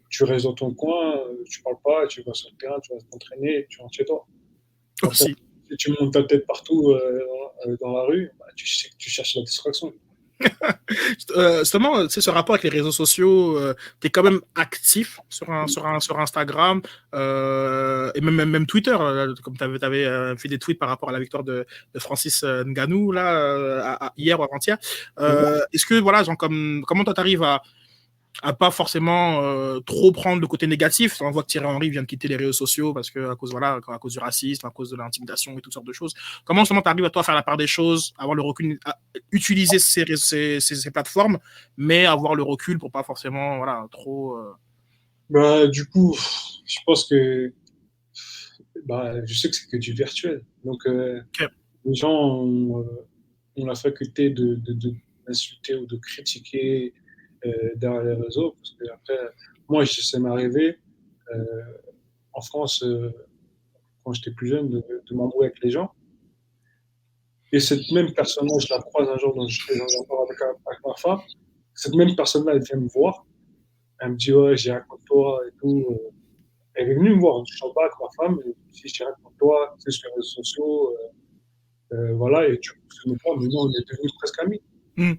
Tu restes dans ton coin, tu parles pas, tu vas sur le terrain, tu vas t'entraîner, tu rentres chez toi. Aussi. Si tu montes ta tête partout dans la rue, tu cherches la distraction. Justement, ce rapport avec les réseaux sociaux, tu es quand même actif sur Instagram et même Twitter, comme tu avais fait des tweets par rapport à la victoire de Francis Ngannou là, hier ou avant-hier. Est-ce que, voilà, genre, comment toi tu arrives à pas forcément trop prendre le côté négatif. On voit que Thierry Henry vient de quitter les réseaux sociaux parce que à cause du racisme, à cause de l'intimidation et toutes sortes de choses. Comment justement t'arrives à toi à faire la part des choses, avoir le recul, à utiliser ces plateformes, mais avoir le recul pour pas forcément trop. Bah, du coup, je pense que je sais que c'est que du virtuel. Donc, Okay. les gens ont la faculté d'insulter ou de critiquer derrière les réseaux. Parce que après, moi, ça m'est arrivé en France, quand j'étais plus jeune, de m'embrouiller avec les gens. Et cette même personne-là, je la croise un jour, j'étais dans un bar avec ma femme. Cette même personne-là, elle vient me voir. Elle me dit, ouais, j'ai rien contre toi et tout. Elle est venue me voir, je suis en bas avec ma femme. Et si j'ai rien contre toi, tu sais, sur les réseaux sociaux, voilà, et tu me prends, mais non, on est devenus presque amis. Mm.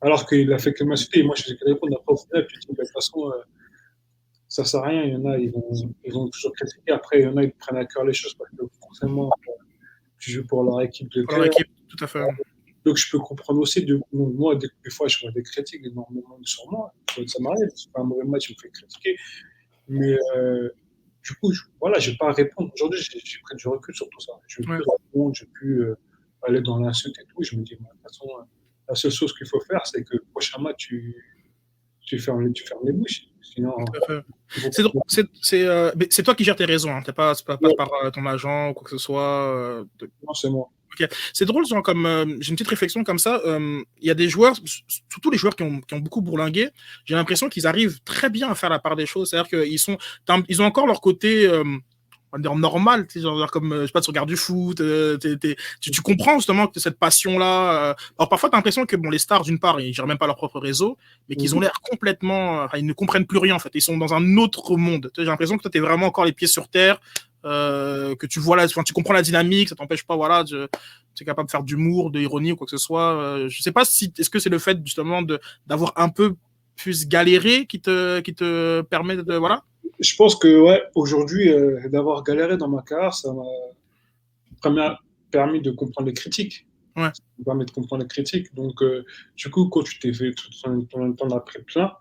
Alors qu'il a fait que m'insulter, et moi je faisais que répondre. Après, au final, tu te dis, de toute façon, ça sert à rien. Il y en a, ils vont toujours critiquer. Après, il y en a, ils prennent à cœur les choses parce que forcément, tu joues pour leur équipe de Pour leur équipe, tout à fait. Donc, je peux comprendre aussi. Moi, des fois, je vois des critiques énormément sur moi. Ça m'arrive. C'est pas un mauvais match, je me fais critiquer. Mais du coup, voilà, je n'ai pas à répondre. Aujourd'hui, j'ai pris du recul sur tout ça. Je ne veux plus répondre, je ne veux plus aller dans l'insulte et tout. Je me dis, de toute façon, la seule chose qu'il faut faire, c'est que le prochain match, tu fermes les bouches. Sinon, c'est toi qui gères tes réseaux, hein. C'est pas par ton agent ou quoi que ce soit. Non, c'est moi. Okay. C'est drôle, genre, j'ai une petite réflexion comme ça. Il y a des joueurs, surtout les joueurs qui ont beaucoup bourlingué, j'ai l'impression qu'ils arrivent très bien à faire la part des choses. C'est-à-dire qu'ils ont encore leur côté on va dire normal, genre comme je sais pas, tu regardes du foot, tu comprends justement que cette passion-là. Alors parfois, tu as l'impression que les stars, d'une part, ils gèrent même pas leur propre réseau, mais qu'ils ont l'air complètement. Ils ne comprennent plus rien en fait. Ils sont dans un autre monde. J'ai l'impression que toi, tu es vraiment encore les pieds sur terre. Que tu vois tu comprends la dynamique, ça t'empêche pas, tu es capable de faire d'humour, de ironie ou quoi que ce soit. Je sais pas est-ce que c'est le fait justement d'avoir un peu plus galéré qui te permet de voilà. Je pense que ouais, aujourd'hui, d'avoir galéré dans ma carrière, ça m'a permis de comprendre les critiques. Ouais. Ça m'a permis de comprendre les critiques. Donc, du coup, quand tu t'es fait tout ton temps d'après plein,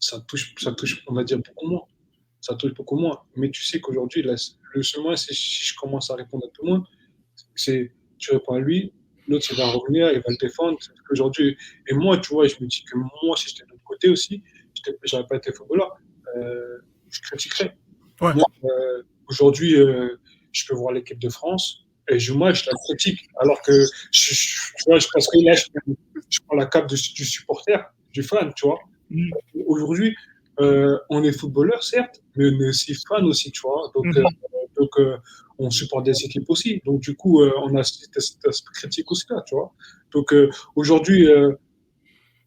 ça touche, on va dire, beaucoup moins. Ça touche beaucoup moins. Mais tu sais qu'aujourd'hui, le seul moyen, c'est si je commence à répondre à tout le monde, c'est tu réponds à lui, l'autre, il va revenir, il va le défendre. Aujourd'hui, et moi, tu vois, je me dis que moi, si j'étais de l'autre côté aussi, j'aurais pas été footballeur, je critiquerais. Ouais. Moi, aujourd'hui, je peux voir l'équipe de France et moi, je la critique. Alors que, tu vois, parce que là, je prends la cape du supporter, du fan, tu vois. Aujourd'hui, on est footballeur, certes, mais on est aussi fan aussi, tu vois. Donc, on supporte des équipes aussi. Donc, du coup, on a cet aspect critique aussi là, tu vois. Donc, aujourd'hui,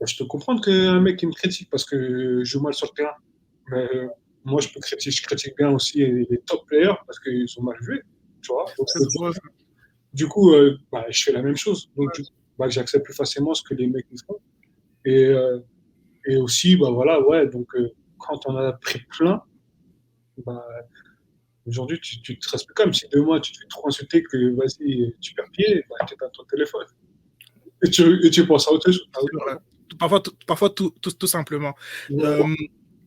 je peux comprendre qu'un mec qui me critique parce que je joue mal sur le terrain. Mais moi, je critique bien aussi les top players parce qu'ils sont mal joués, tu vois. Donc, du coup, je fais la même chose. Donc, j'accepte plus facilement ce que les mecs me font. Et aussi, voilà, ouais, donc quand on a pris plein, aujourd'hui, tu te respectes comme si demain tu te fais trop insulter que vas-y, tu perds pied, tu éteins ton téléphone. Et tu penses à autre chose. Parfois tout simplement.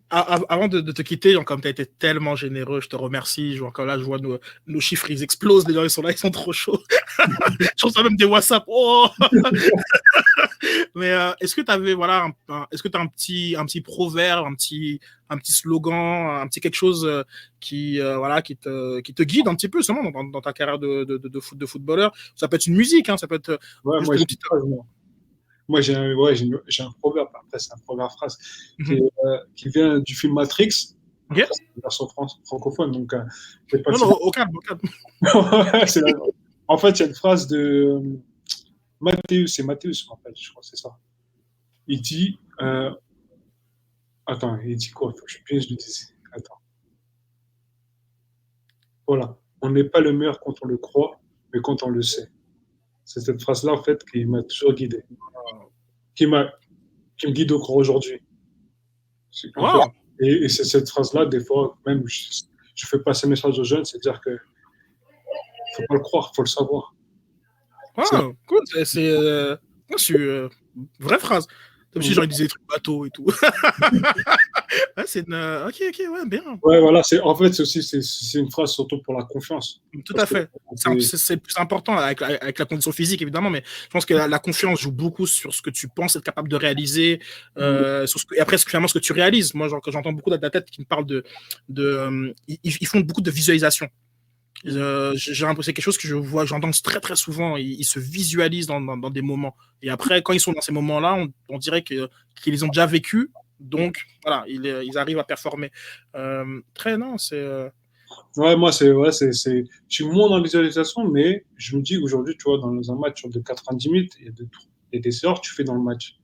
Avant de te quitter, genre, comme tu as été tellement généreux, je te remercie. Genre, quand là, je vois nos chiffres, ils explosent. Les gens, ils sont là, ils sont trop chauds. Je reçois même des WhatsApp. Oh Mais est-ce que tu avais, est-ce que tu as un petit proverbe, un petit slogan, un petit quelque chose qui te guide un petit peu, seulement dans ta carrière de footballeur? Ça peut être une musique, hein, ça peut être. Ouais, moi, j'ai un proverbe, après, c'est un proverbe phrase, qui vient du film Matrix, okay. Version francophone. Donc, au calme. En fait, il y a une phrase de Mathéus, je crois que c'est ça. Il dit. Attends, il dit quoi? Faut que je le dise. Attends. Voilà. On n'est pas le meilleur quand on le croit, mais quand on le sait. C'est cette phrase-là, en fait, qui m'a toujours guidé. Qui me guide encore aujourd'hui. Wow. Et c'est cette phrase-là, des fois, même, je fais passer un message aux jeunes, c'est-à-dire que faut pas le croire, faut le savoir. Wow, cool. C'est une vraie phrase. Comme si j'aurais disais des trucs bateaux et tout. Ouais, c'est une... Ok, ouais, bien. Ouais, voilà, en fait, c'est une phrase surtout pour la confiance. Tout à fait. C'est plus important avec la condition physique, évidemment, mais je pense que la confiance joue beaucoup sur ce que tu penses être capable de réaliser, et après, finalement, ce que tu réalises. Moi, genre, quand j'entends beaucoup d'athlètes qui me parlent ils font beaucoup de visualisation. C'est quelque chose que j'entends très très souvent. Ils se visualisent dans des moments. Et après, quand ils sont dans ces moments-là, on dirait qu'ils les ont déjà vécus. Donc, voilà, ils arrivent à performer. Non, c'est... Ouais, moi, je suis moins dans la visualisation, mais je me dis aujourd'hui, tu vois, dans un match de 90 minutes, il y a des erreurs que tu fais dans le match.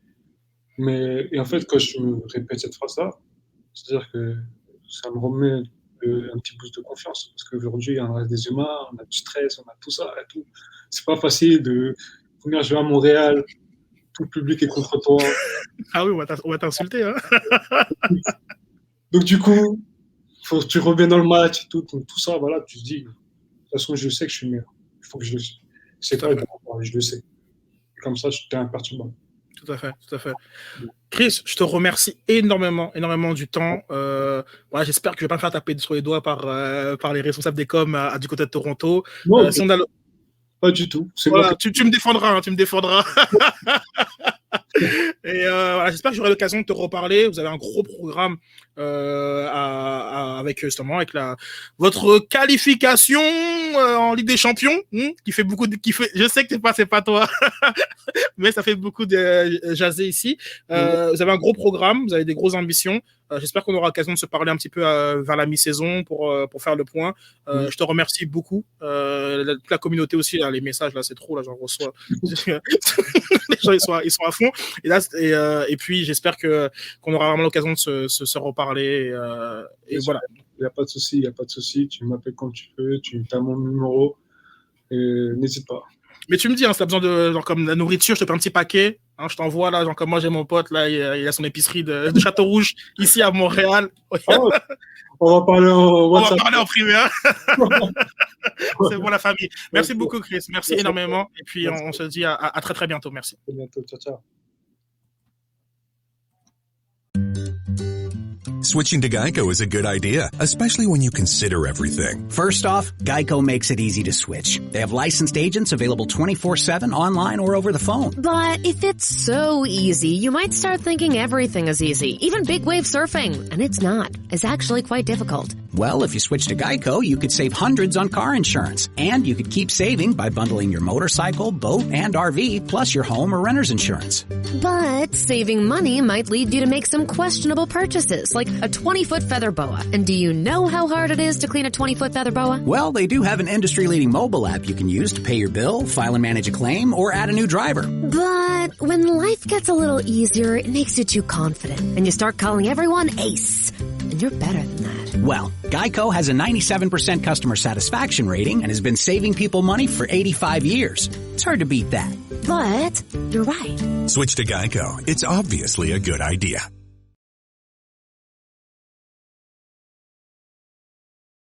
Et en fait, quand je me répète cette phrase-là, c'est-à-dire que ça me remet un petit boost de confiance. Parce qu'aujourd'hui, on reste des humains, on a du stress, on a tout ça et tout. C'est pas facile de venir jouer à Montréal, tout le public est contre toi. Ah oui, on va t'insulter, hein. Donc, du coup, faut que tu reviennes dans le match, tout ça, voilà, tu te dis, de toute façon, je sais que je suis meilleur. Il faut que je le sais. C'est pas je le sais. Et comme ça, j'étais imperturbable. Tout à fait. Chris, je te remercie énormément du temps. Voilà, j'espère que je vais pas me faire taper sur les doigts par les responsables des coms du côté de Toronto. Non, pas du tout. Voilà, tu me défendras, Et voilà, j'espère que j'aurai l'occasion de te reparler. Vous avez un gros programme avec justement votre qualification en Ligue des Champions, qui fait beaucoup je sais que c'est pas toi, mais ça fait beaucoup de jaser ici. Vous avez un gros programme, vous avez des grosses ambitions. J'espère qu'on aura l'occasion de se parler un petit peu vers la mi-saison pour faire le point. Je te remercie beaucoup. Toute la communauté aussi, là, les messages, là, c'est trop, là, j'en reçois. Les gens, ils sont à fond. Et puis, j'espère qu'on aura vraiment l'occasion de se reparler. Et voilà. Il n'y a pas de souci. Tu m'appelles quand tu veux. Tu as mon numéro. N'hésite pas. Mais tu me dis, si tu as besoin de genre, comme la nourriture, je te fais un petit paquet. Je t'envoie là, genre comme moi j'ai mon pote là, il a son épicerie de Château-Rouge ici à Montréal. On va parler en WhatsApp. On va parler en privé. C'est pour la famille. Merci beaucoup, Chris. Merci énormément. Et puis on se dit à très très bientôt. Merci. À bientôt. Ciao. Switching to Geico is a good idea, especially when you consider everything. First off, Geico makes it easy to switch. They have licensed agents available 24/7 online or over the phone. But if it's so easy, you might start thinking everything is easy, even big wave surfing. And it's not. It's actually quite difficult. Well, if you switch to Geico, you could save hundreds on car insurance. And you could keep saving by bundling your motorcycle, boat, and RV, plus your home or renter's insurance. But saving money might lead you to make some questionable purchases, like a 20-foot feather boa. And do you know how hard it is to clean a 20-foot feather boa? Well, they do have an industry-leading mobile app you can use to pay your bill, file and manage a claim, or add a new driver. But when life gets a little easier, it makes you too confident, and you start calling everyone Ace. And you're better than that. Well, Geico has a 97% customer satisfaction rating and has been saving people money for 85 years. It's hard to beat that. But you're right. Switch to Geico. It's obviously a good idea.